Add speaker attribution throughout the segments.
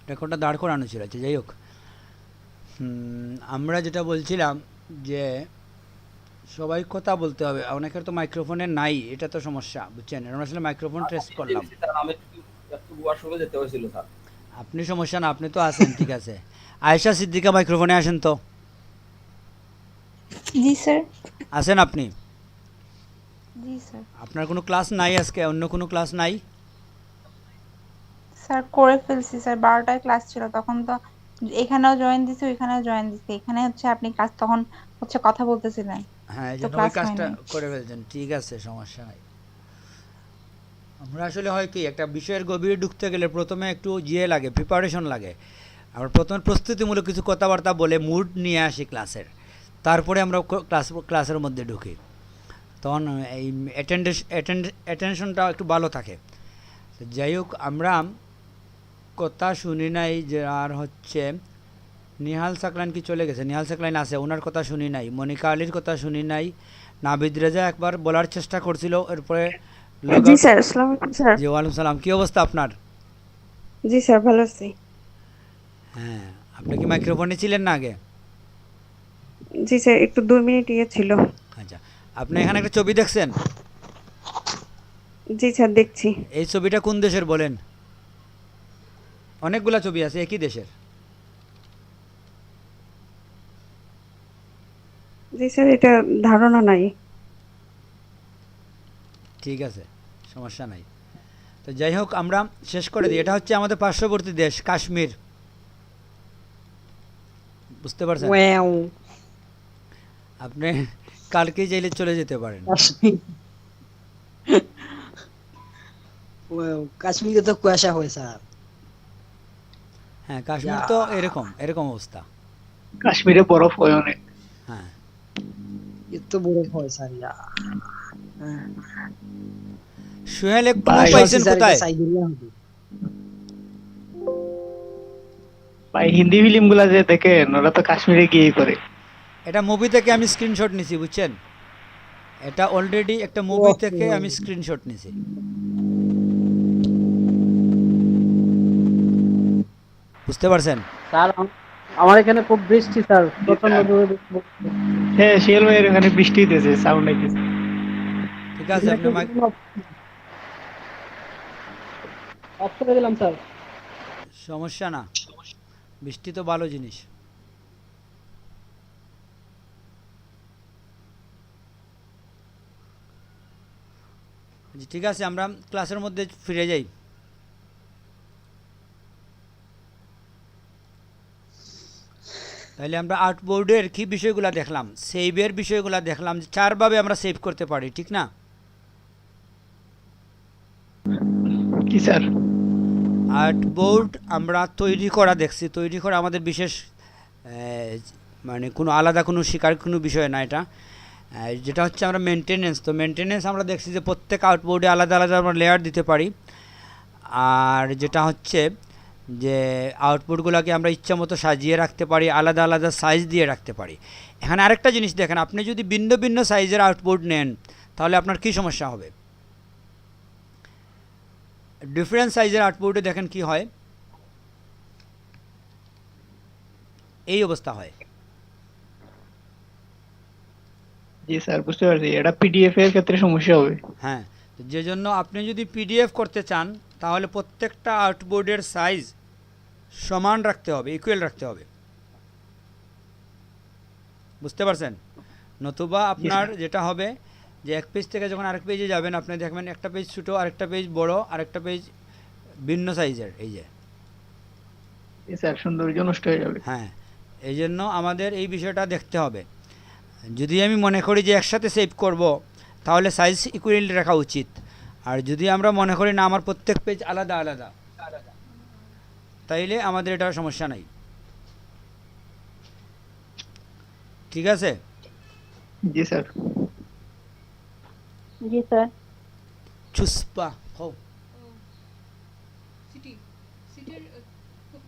Speaker 1: রেকর্ডটা দাঁড় করানো ছিল। আচ্ছা, যাই হোক, আমরা যেটা বলছিলাম যে সবাই কথা বলতে হবে, অনেকের তো মাইক্রোফোনে নাই, এটা তো সমস্যা, বুঝছেন? আমরা আসলে মাইক্রোফোন টেস্ট
Speaker 2: আমি
Speaker 1: করলাম।
Speaker 2: দিছি স্যার, আমি একটু ওয়াশরুমে যেতে হয়েছিল স্যার।
Speaker 1: আপনি সমস্যা না, আপনি তো আছেন, ঠিক আছে। আয়েশা সিদ্দিকা মাইক্রোফোনে আসেন তো।
Speaker 3: জি স্যার।
Speaker 1: আছেন আপনি?
Speaker 3: জি স্যার।
Speaker 1: আপনার কোনো ক্লাস নাই আজকে? অন্য কোনো ক্লাস নাই?
Speaker 3: স্যার করে ফেলছি স্যার, 12টায় ক্লাস ছিল তখন তো। এখানেও জয়েন দিছি, ওইখানেও জয়েন দিছি। এখানে হচ্ছে আপনি ক্লাস তখন হচ্ছে কথা বলতেছিলেন,
Speaker 1: হ্যাঁ, এই
Speaker 3: তো
Speaker 1: জন্য ওই
Speaker 3: ক্লাস হয়
Speaker 1: কাজটা
Speaker 3: নাই।
Speaker 1: করে ফেলছেন, ঠিক আছে, সমস্যা নাই। আমরা আসলে হয় কি, একটা বিষয়ের গভীরে ঢুকতে গেলে প্রথমে একটু লাগে, প্রিপারেশন লাগে। আমরা প্রথমে প্রস্তুতিমূলক কিছু কথাবার্তা বলে মুড নিয়ে আসি ক্লাসের, তারপরে আমরা ক্লাসের মধ্যে ঢুকি। তখন এই অ্যাটেনশনটা একটু ভালো থাকে। তো যাই হোক, আমরা কথা শুনি নাই যে, আর হচ্ছে নিহাল সাকলাইন কি চলে গেছে? নিহাল সাকলাইন আছে, ওনার কথা শুনি নাই। মনিকা আলীর কথা শুনি নাই। নাবিদ রেজা একবার বলার চেষ্টা করছিল, এরপরে লগ
Speaker 4: জি
Speaker 1: আউট।
Speaker 4: স্যার, আসসালামু আলাইকুম স্যার।
Speaker 1: জি, ওয়ালাইকুম সালাম, কী অবস্থা আপনার?
Speaker 4: জি স্যার, ভালো আছি।
Speaker 1: হ্যাঁ, আপনি কি মাইক্রোফোনে ছিলেন না আগে?
Speaker 4: জি স্যার, একটু 2 মিনিট ছিল।
Speaker 1: আচ্ছা, আপনি এখানে একটা ছবি দেখছেন?
Speaker 4: জি স্যার, দেখছি।
Speaker 1: এই ছবিটা কোন দেশের বলেন? অনেকগুলা ছবি আছে একই দেশের।
Speaker 4: জি স্যার, এটা ধারণা নাই।
Speaker 1: ঠিক আছে, সমস্যা নাই। তো যাই হোক, আমরা শেষ করে দিই। এটা হচ্ছে আমাদের পার্শ্ববর্তী দেশ কাশ্মীর, বুঝতে পারছেন?
Speaker 5: ওয়াও।
Speaker 1: আপনি কালকেই চাইলে চলে যেতে পারেন।
Speaker 5: কাশ্মীর। ওয়াও, কাশ্মীরে তো কুয়াশা হয় স্যার।
Speaker 1: হ্যাঁ,
Speaker 5: ইয়া,
Speaker 1: কাশ্মীর তো এরকম এরকম অবস্থা।
Speaker 6: কাশ্মীরে বরফ হয় অনেক।
Speaker 1: হ্যাঁ,
Speaker 5: এত বড় হয় স্যার, ইয়া। হ্যাঁ,
Speaker 1: সোহেল এক ক্লু
Speaker 6: ভাই
Speaker 5: শুনছি
Speaker 1: পাইছেন
Speaker 5: স্যার এটা
Speaker 1: কোথায়?
Speaker 5: সাইবেরিয়া হবে।
Speaker 6: ভাই হিন্দি ফিল্ম গুলা যে দেখেন ওরা তো কাশ্মীরে গিয়েই করে।
Speaker 1: এটা মুভি থেকে আমি স্ক্রিনশট নিছি, বুঝছেন? এটা অলরেডি একটা মুভি
Speaker 5: ওহো।
Speaker 1: থেকে আমি স্ক্রিনশট নিছি, বুঝতে পারছেন?
Speaker 7: স্যার আমার এখানে খুব বৃষ্টি স্যার,
Speaker 6: জি
Speaker 7: প্রচন্ড
Speaker 6: স্যার।
Speaker 7: জোরে বৃষ্টি পড়ছে।
Speaker 6: হ্যাঁ, শিয়াল ভাইয়ের ওখানে বৃষ্টি হইতেছে, সাউন্ড আইতেছে।
Speaker 1: ঠিক আছে,
Speaker 7: এখানে
Speaker 1: আপনি
Speaker 7: খুব অফ করে দিলাম স্যার।
Speaker 1: সমস্যা না, বৃষ্টি তো ভালো জিনিস। জি, ঠিক আছে, আমরা ক্লাসের মধ্যে ফিরে যাই। তাহলে আমরা আউটবোর্ডের কি বিষয়গুলো দেখলাম, সেভের বিষয়গুলো দেখলাম, যে চারভাবে আমরা সেভ করতে পারি, ঠিক না?
Speaker 6: কি স্যার?
Speaker 1: আর্টবোর্ড আমরা তৈরি করা দেখছি, তৈরি করা আমাদের বিশেষ মানে কোনো আলাদা কোনো শেখার কোনো বিষয় না এটা। যেটা হচ্ছে আমরা মেনটেনেন্স, তো মেনটেনেন্স আমরা দেখছি যে প্রত্যেক আউটবোর্ডে আলাদা আলাদা আমরা লেয়ার দিতে পারি। আর যেটা হচ্ছে যে আউটপুটগুলোকে আমরা ইচ্ছা মতো সাজিয়ে রাখতে পারি, আলাদা আলাদা সাইজ দিয়ে রাখতে পারি। এখানে আরেকটা জিনিস দেখেন, আপনি যদি ভিন্ন ভিন্ন সাইজের আউটপুট নেন তাহলে আপনার কী সমস্যা হবে? ডিফারেন্ট সাইজের আউটপুটে দেখেন কি হয়, এই অবস্থা হয়।
Speaker 6: জি স্যার, বুঝতে পারছি, এটা পিডিএফ এর ক্ষেত্রে সমস্যা হবে।
Speaker 1: হ্যাঁ, তো যে জন্য আপনি যদি পিডিএফ করতে চান তাহলে প্রত্যেকটা আউটবোর্ডের সাইজ সমান রাখতে হবে, ইকুয়াল রাখতে হবে, বুঝতে পারছেন? নতুবা
Speaker 6: জি
Speaker 1: আপনার
Speaker 6: স্যার।
Speaker 1: যেটা হবে যে এক পেজ থেকে যখন আরেক পেজে যাবেন আপনি দেখবেন একটা পেজ ছোটো, আরেকটা পেজ বড়, আরেকটা পেজ ভিন্ন সাইজের, এই যে।
Speaker 6: জি স্যার, সৌন্দর্য নষ্ট হয়ে যাবে।
Speaker 1: হ্যাঁ, এই জন্য আমাদের এই বিষয়টা দেখতে হবে। যদি আমি মনে করি যে একসাথে সেভ করব তাহলে সাইজ ইকুয়ালি রাখা উচিত। আর যদি আমরা মনে করি না আমার প্রত্যেক পেজ আলাদা আলাদা, তাইলে আমাদের এটা সমস্যা নাই, ঠিক আছে?
Speaker 6: জি স্যার।
Speaker 7: জি স্যার।
Speaker 1: চুস্পা হো,
Speaker 8: সিটি সিটির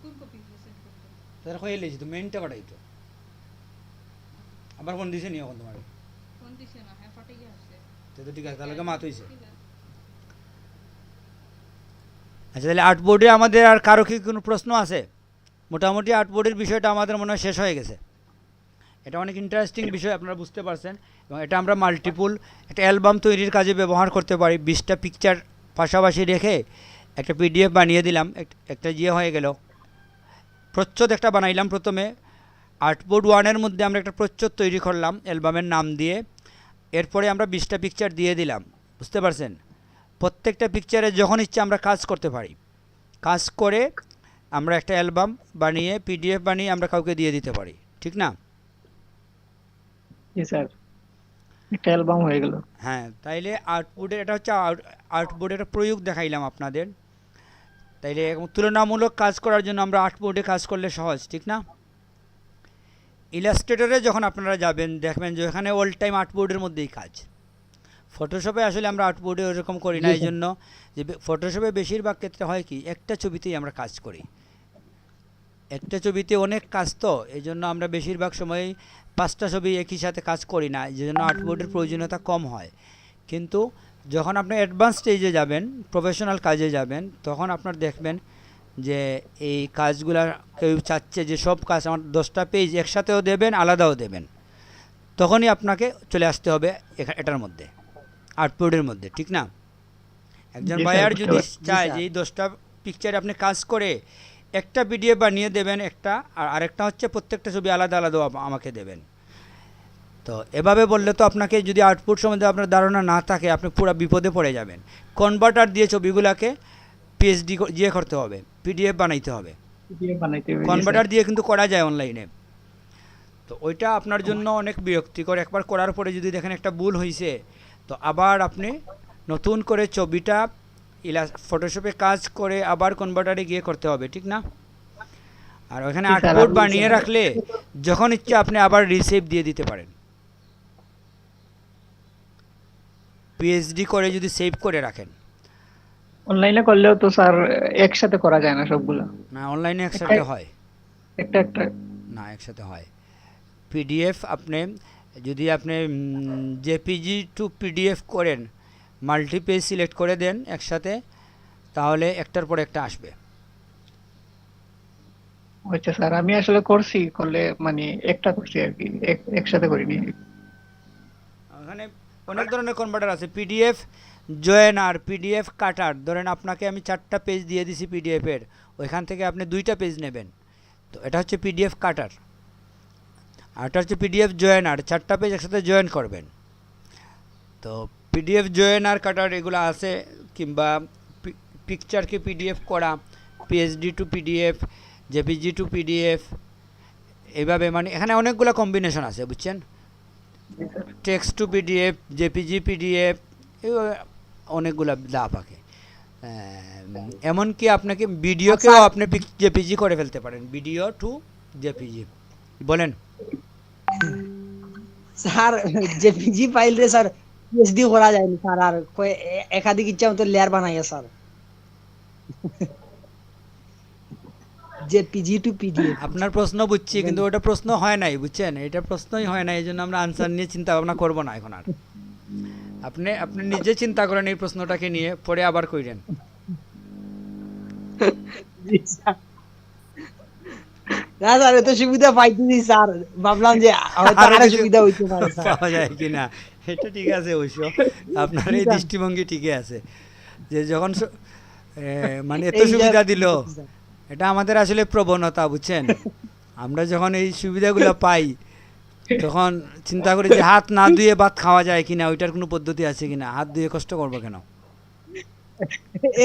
Speaker 8: কোন কপি সেন্ড করতে?
Speaker 1: তার হয়ে লেছি তো মেনটা পাঠাই তো, আবার ফোন দিছে নি এখন তোমার?
Speaker 8: ফোন দিছে না, হ্যাঁ ফটাইয়া আসছে।
Speaker 1: তো ঠিক আছে, তাহলে মাত হয়েছে। আচ্ছা, তাহলে আর্টবোর্ডে আমাদের আর কারো কি কোনো প্রশ্ন আছে? মোটামুটি আর্টবোর্ডের বিষয়টা আমাদের মনে হয় শেষ হয়ে গেছে। এটা অনেক ইন্টারেস্টিং বিষয়, আপনারা বুঝতে পারছেন। এবং এটা আমরা মাল্টিপুল একটা অ্যালবাম তৈরির কাজে ব্যবহার করতে পারি। 20টা পিকচার পাশাপাশি রেখে একটা পিডিএফ বানিয়ে দিলাম, একটা হয়ে গেল। প্রচ্ছদ একটা বানাইলাম প্রথমে, আর্টবোর্ড 1-এর মধ্যে আমরা একটা প্রচ্ছদ তৈরি করলাম অ্যালবামের নাম দিয়ে। এরপরে আমরা 20টা পিকচার দিয়ে দিলাম, বুঝতে পারছেন। প্রত্যেকটা পিকচারে যখন ইচ্ছা আমরা কাজ করতে পারি। কাজ করে আমরা একটা অ্যালবাম বানিয়ে পিডিএফ বানিয়ে আমরা কাউকে দিয়ে দিতে পারি, ঠিক না?
Speaker 6: জি স্যার, একটা অ্যালবাম হয়ে গেল।
Speaker 1: হ্যাঁ, তাইলে আর্টবোর্ডের এটা হচ্ছে আর্টবোর্ডের প্রয়োগ দেখাইলাম আপনাদের। তাইলে তুলনামূলক কাজ করার জন্য আমরা আর্টবোর্ডে কাজ করলে সহজ, ঠিক না? ইলাস্ট্রেটরে যখন আপনারা যাবেন দেখবেন যে এখানে অল টাইম আর্টবোর্ডের মধ্যেই কাজ। ফটোশপে আসলে আমরা আর্টবোর্ডে ওরকম করি না, এই জন্য যে ফটোশপে বেশিরভাগ ক্ষেত্রে হয় কি একটা ছবিতেই আমরা কাজ করি, একটা ছবিতে অনেক কাজ, তো এই জন্য আমরা বেশিরভাগ সময় 5টা ছবি একই সাথে কাজ করি না, এই জন্য আর্টবোর্ডের প্রয়োজনীয়তা কম হয়। কিন্তু যখন আপনি অ্যাডভান্স স্টেজে যাবেন, প্রফেশনাল কাজে যাবেন, তখন আপনার দেখবেন যে এই কাজগুলা কেউ চাচ্ছে যে সব কাজ আমার 10টা পেজ একসাথেও দেবেন, আলাদাও দেবেন, তখনই আপনাকে চলে আসতে হবে এটার মধ্যে, আর্টবোর্ডের মধ্যে, ঠিক না? একজন
Speaker 6: জি স্যার,
Speaker 1: বায়ার
Speaker 6: বুঝতে
Speaker 1: যদি
Speaker 6: পারছি।
Speaker 1: চায় যে এই 10টা পিকচারে আপনি কাজ করে একটা পিডিএফ বানিয়ে দেবেন একটা, আর আরেকটা হচ্ছে প্রত্যেকটা ছবি আলাদা আলাদা আমাকে দেবেন। তো এভাবে বললে তো আপনাকে যদি আউটপুট সম্বন্ধে আপনার ধারণা না থাকে, আপনি পুরো বিপদে পড়ে যাবেন। কনভার্টার দিয়ে ছবিগুলোকে পিএইচডি দিয়ে করতে হবে, পিডিএফ বানাইতে হবে।
Speaker 6: পিডিএফ বানাইতে হবে। জি
Speaker 1: কনভার্টার
Speaker 6: স্যার।
Speaker 1: দিয়ে কিন্তু করা যায় অনলাইনে। তো ওইটা আপনার জন্য অনেক বিরক্তিকর। একবার করার পরে যদি দেখেন একটা ভুল হয়েছে, তো আবার আপনি নতুন করে ছবিটা ফটোশপে কাজ করে আবার কনভার্টারে গিয়ে করতে হবে, ঠিক না? আর ওখানে
Speaker 6: জি স্যার,
Speaker 1: আর্টবোর্ড
Speaker 6: আপনি
Speaker 1: বানিয়ে
Speaker 6: স্যার-
Speaker 1: রাখলে যখন ইচ্ছে আপনি আবার রিসেভ দিয়ে দিতে পারেন। পিএইচডি করে যদি সেভ করে রাখেন।
Speaker 6: অনলাইনে করলেও তো স্যার একসাথে করা যায় না সবগুলো,
Speaker 1: না, অনলাইনে একসাথে হয়
Speaker 6: একটা একটা।
Speaker 1: না, একসাথে হয়। পিডিএফ আপনি যদি আপনি জেপিজি টু পিডিএফ করেন, মাল্টিপেজ সিলেক্ট করে দেন একসাথে, তাহলে একটার পর একটা আসবে।
Speaker 6: আচ্ছা স্যার, আমি আসলে করছি, করলে মানে একটা করছি আর কি, একসাথে করিনি।
Speaker 1: ওখানে অনেক ধরনের কনভার্টার আছে, পিডিএফ জয়েনার, পিডিএফ কাটার। ধরেন আপনাকে আমি 4টা পেজ দিয়ে দিছি পিডিএফের, ওইখান থেকে আপনি 2টা পেজ নেবেন, তো এটা হচ্ছে পিডিএফ কাটার। আর এটা হচ্ছে পিডিএফ জয়েনার, 4টা পেজ একসাথে জয়েন করবেন। তো পিডিএফ জয়েনার কাটার এগুলো আছে, কিংবা পিকচারকে পিডিএফ করা, PhD two PDF, JPG two PDF, এইভাবে মানে এখানে অনেকগুলো কম্বিনেশন আছে, বুঝছেন? Text to PDF, JPG PDF, এইভাবে অনেকগুলো ধাপ আছে। এমনকি আপনাকে ভিডিওকেও আপনি জেপিজি করে ফেলতে পারেন, ভিডিও টু জেপিজি। বলেন
Speaker 5: স্যার জেপিজি ফাইল রে স্যার পিএইচডি করা যায়নি স্যার, আর একাধিক ইচ্ছা মতো লেয়ার বানাইয়া স্যার জেপিজি টু পিডিএফ।
Speaker 1: আপনার প্রশ্ন বুঝছি, কিন্তু ওটা প্রশ্ন হয় নাই, বুঝছেন? এটা প্রশ্নই হয় না, এই জন্য আমরা আনসার নিয়ে চিন্তা ভাবনা করবো না এখন আর। আপনি আপনি নিজে চিন্তা করেন এই প্রশ্নটাকে নিয়ে, পরে আবার কইরেন।
Speaker 5: না স্যার, এত সুবিধা পাইতেছি স্যার, ভাবলাম যে হয়তো আরো
Speaker 1: কিছু
Speaker 5: সুবিধা হইতে পারে স্যার।
Speaker 1: পাওয়া যায় কিনা, এটা ঠিক আছে অবশ্য। আপনার এই দৃষ্টিভঙ্গি ঠিকই আছে, যে যখন মানে এত সুবিধা দিল, এটা আমাদের আসলে প্রবণতা, বুঝছেন? আমরা যখন এই সুবিধাগুলো পাই, তখন চিন্তা করি যে হাত না ধুয়ে ভাত খাওয়া যায় কিনা, ওইটার কোনো পদ্ধতি আছে কিনা, হাত ধুয়ে কষ্ট করবো কেন?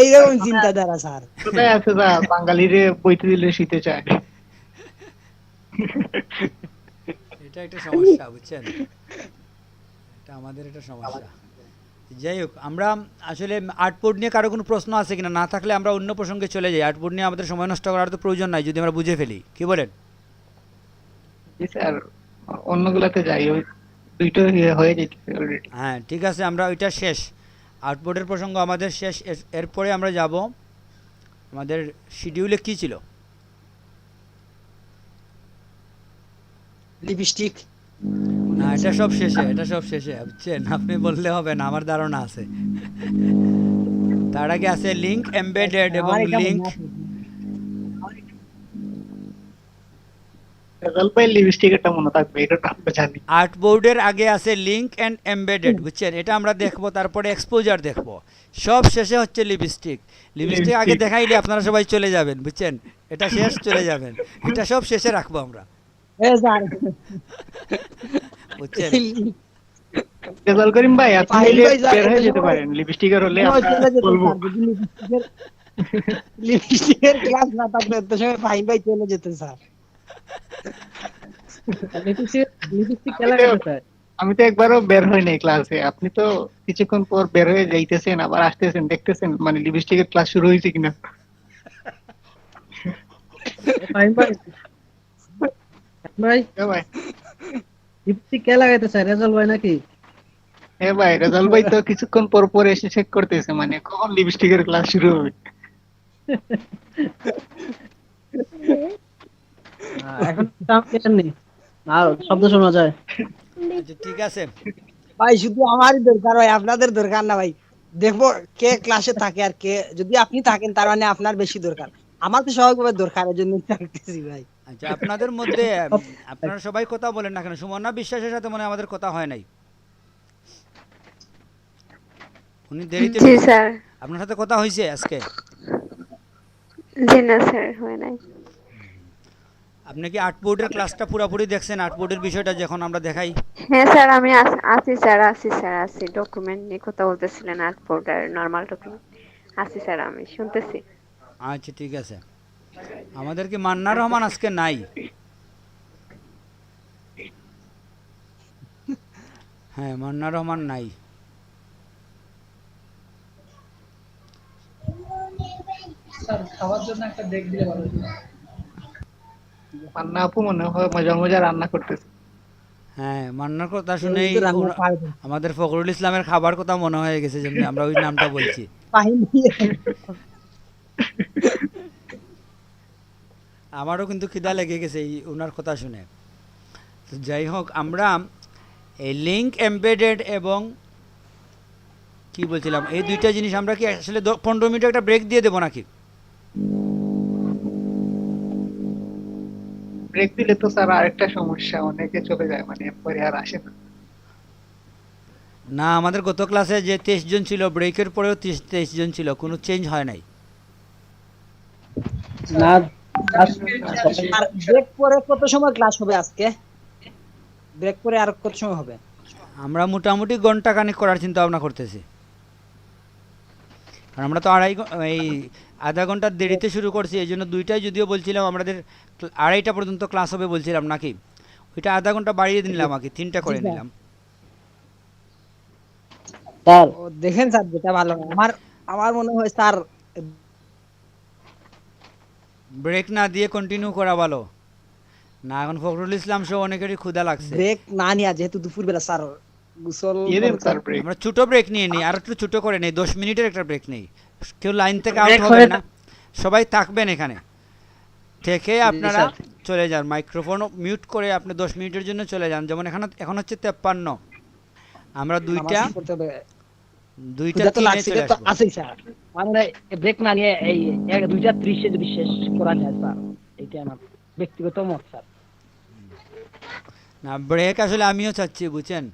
Speaker 5: এইরকম চিন্তাধারা স্যার।
Speaker 6: কোথায় আছে স্যার, বাঙালিরে বইতে দিলে শীতে চায়।
Speaker 1: এটা একটা সমস্যা, বুঝছেন? এটা আমাদের একটা সমস্যা। যাই হোক, আমরা আসলে আর্টবোর্ড নিয়ে কারো কোনো প্রশ্ন আছে কিনা, না থাকলে আমরা অন্য প্রসঙ্গে চলে যাই। আর্টবোর্ড নিয়ে আমাদের সময় নষ্ট করার তো প্রয়োজন নাই, যদি আমরা বুঝে ফেলি। কি বলেন?
Speaker 6: জি স্যার, অন্যগুলাতে যাই, ওই দুইটা হয়ে যেতেছে অলরেডি।
Speaker 1: হ্যাঁ, ঠিক আছে, আমরা ওইটা শেষ, আউটবোর্ডের প্রসঙ্গ আমাদের শেষ। এরপরে আমরা যাব, আমাদের শিডিউলে কি ছিল?
Speaker 5: লিপস্টিক।
Speaker 1: না, এটা সব শেষে, এটা সব শেষে, বুঝছেন? আপনি বললে হবে না, আমার ধারণা আছে। তার আগে আছে লিঙ্ক এমবেডেড এবং
Speaker 5: আমার এটা মনে
Speaker 1: লিঙ্ক
Speaker 5: আছে।
Speaker 6: রেজাল্ট ভাই লিপস্টিকটা মনে থাকবে, এটা তো আমরা জানি।
Speaker 1: আর্টবোর্ডের আগে আছে লিঙ্ক অ্যান্ড এমবেডেড, বুঝছেন? এটা আমরা দেখবো, তারপরে এক্সপোজার দেখবো, সব শেষে হচ্ছে লিপস্টিক। লিপস্টিক আগে
Speaker 6: লিপস্টিক।
Speaker 1: দেখাইলে আপনারা সবাই চলে যাবেন, বুঝছেন? এটা শেষ, চলে যাবেন। এটা সব শেষে রাখবো আমরা,
Speaker 5: এ স্যার
Speaker 1: বুঝছেন?
Speaker 6: রেজাল্ট করিম ভাই আপনি
Speaker 5: ফাহিম ভাই যা-
Speaker 6: বের হয়ে
Speaker 5: এটা
Speaker 6: যেতে
Speaker 5: সময়-
Speaker 6: পারেন, লিপস্টিকের হলে
Speaker 5: সময়
Speaker 6: আমরা
Speaker 5: চলে যেত
Speaker 6: বলবো।
Speaker 5: স্যার, যদি লিপস্টিকের ক্লাস না থাকলে এত সময় ফাহিম ভাই চলে যেত স্যার।
Speaker 7: লিপস্টিক লিপস্টিক কে লাগাইছে স্যার?
Speaker 6: আমি তো একবারও বের হই নাই ক্লাসে, আপনি তো কিছুক্ষণ পর বের হয়ে যাইতেছেন, আবার আসতেছেন, দেখতেছেন মানে লিপস্টিকের ক্লাস শুরু হয়েছে কিনা।
Speaker 7: ফাহিম ভাই, ভাই
Speaker 6: হ্যাঁ ভাই,
Speaker 7: লিপস্টিক কে লাগাইতে স্যার? রেজাল্ট ভাই নাকি?
Speaker 6: হ্যাঁ ভাই, রেজাল্ট ভাই তো কিছুক্ষণ পর পর এসে চেক করতেছে, মানে কখন লিপস্টিকের ক্লাস শুরু হবে।
Speaker 7: এখন সাউন্ড কেন নেই? না শব্দ শোনা যায়।
Speaker 1: আচ্ছা ঠিক আছে,
Speaker 5: ভাই শুধু আমারই দরকার ভাই, আপনাদের দরকার না ভাই। দেখবো কে ক্লাসে থাকে আর কে, যদি আপনি থাকেন তার মানে আপনার বেশি দরকার, আমার তো স্বাভাবিকভাবে দরকার, এই জন্য থাকতেছি ভাই।
Speaker 1: আচ্ছা আপনাদের মধ্যে আপনারা সবাই কথা বলেন না কেন? সুমনা বিশ্বাসের সাথে মনে হয় আমাদের কথা হয় নাই, উনি দেরিতে
Speaker 4: জি
Speaker 1: ঢুকছেন।
Speaker 4: স্যার।
Speaker 1: আপনার সাথে কথা হয়েছে আজকে?
Speaker 4: জি না স্যার, হয় নাই।
Speaker 1: আপনি কি আর্টবোর্ডের ক্লাসটা পুরোপুরি দেখছেন? আর্টবোর্ডের বিষয়টা যখন আমরা দেখাই,
Speaker 4: হ্যাঁ স্যার, আমি আছি স্যার, আছি। ডকুমেন্ট নিয়ে কথা বলতেছিলেন, আর্টবোর্ড আর নরমাল ডকুমেন্ট। আছি স্যার, আমি শুনতেছি।
Speaker 1: আচ্ছা ঠিক আছে। আমাদের কি মান্নার রহমান আজকে নাই? হ্যাঁ, মান্নার রহমান নাই।
Speaker 7: স্যার খাওয়ার জন্য একটা ব্রেক দিলে ভালো হতো।
Speaker 6: রান্না আপু মনে হয় মজা মজা রান্না করতেছে।
Speaker 1: হ্যাঁ, মান্নার কথা শুনেই
Speaker 5: কিন্তু রান্না
Speaker 1: ওরা-
Speaker 5: পারবে।
Speaker 1: আমাদের ফখরুল ইসলামের খাবার কথা মনে হয়ে গেছে, যেমনি আমরা ওই নামটা বলছি।
Speaker 5: ফাহিম ভাই
Speaker 1: আমারও কিন্তু খিদা লেগে গেছে এই ওনার কথা শুনে। তো যাই হোক, আমরা এই লিঙ্ক এমবেডেড এবং কি বলছিলাম, এই দুইটা জিনিস আমরা কি আসলে 15 মিনিট একটা ব্রেক দিয়ে দেবো নাকি?
Speaker 6: ব্রেক দিলে তো স্যার আরেকটা সমস্যা, অনেকে চলে যায়, মানে এরপরে আর আসে না।
Speaker 1: না, আমাদের গত ক্লাসে যে 23 জন ছিল, ব্রেকের পরেও 23 জন ছিল, কোনো চেঞ্জ হয় নাই।
Speaker 7: না
Speaker 5: আর ব্রেক পরে কত সময় ক্লাস হবে আজকে? ব্রেক পরে আর কত সময় হবে?
Speaker 1: আমরা মোটামুটি ঘন্টা খানেক করার চিন্তা ভাবনা করতেছি, আর আমরা তো এই আধা ঘন্টার দেরিতে শুরু করছি, এই জন্য 2টায় যদিও বলছিলাম আমাদের 2:30টা পর্যন্ত ক্লাস হবে বলছিলাম নাকি, ওইটা আধা ঘন্টা বাড়িয়ে নিলাম, আর কি 3টা করে
Speaker 5: জি, স্যার।
Speaker 1: নিলাম।
Speaker 7: স্যার
Speaker 5: ও, দেখেন স্যার, যেটা ভালো না, আমার আমার মনে হয় স্যার
Speaker 1: ব্রেক না দিয়ে কন্টিনিউ করা ভালো না? এখন ফখরুল ইসলাম সহ অনেকেরই ক্ষুধা লাগছে।
Speaker 5: ব্রেক না নিয়ে, যেহেতু দুপুরবেলা স্যার গোসল
Speaker 6: দিয়ে দেন
Speaker 5: দরকার।
Speaker 6: Sir break.
Speaker 1: আমরা ছোট ব্রেক নিয়ে নিই, আর একটু ছোট করে নেই, 10 মিনিটের একটা ব্রেক নেই। কেউ লাইন থেকে আউট
Speaker 7: Break
Speaker 1: হবে
Speaker 7: হয়ে
Speaker 1: না, সবাই থাকবেন এখানে থেকে, আপনারা চলে যান, মাইক্রোফোন মিউট করে আপনি 10 মিনিটের জন্য চলে যান। যেমন এখন হচ্ছে 53, আমরা দুইটা
Speaker 5: নামাজ পড়তে হবে।
Speaker 1: দুইটা
Speaker 5: ক্ষুধা তো
Speaker 1: তিনে
Speaker 5: লাগছে,
Speaker 1: চলে
Speaker 5: এটা তো
Speaker 1: আসবো।
Speaker 5: আছেই স্যার। মানে ব্রেক না নিয়ে এই 2:30 যদি শেষ করা যায় স্যার, এটা আমার ব্যক্তিগত মত স্যার।
Speaker 1: না, ব্রেক আসলে আমিও চাচ্ছি, বুঝছেন?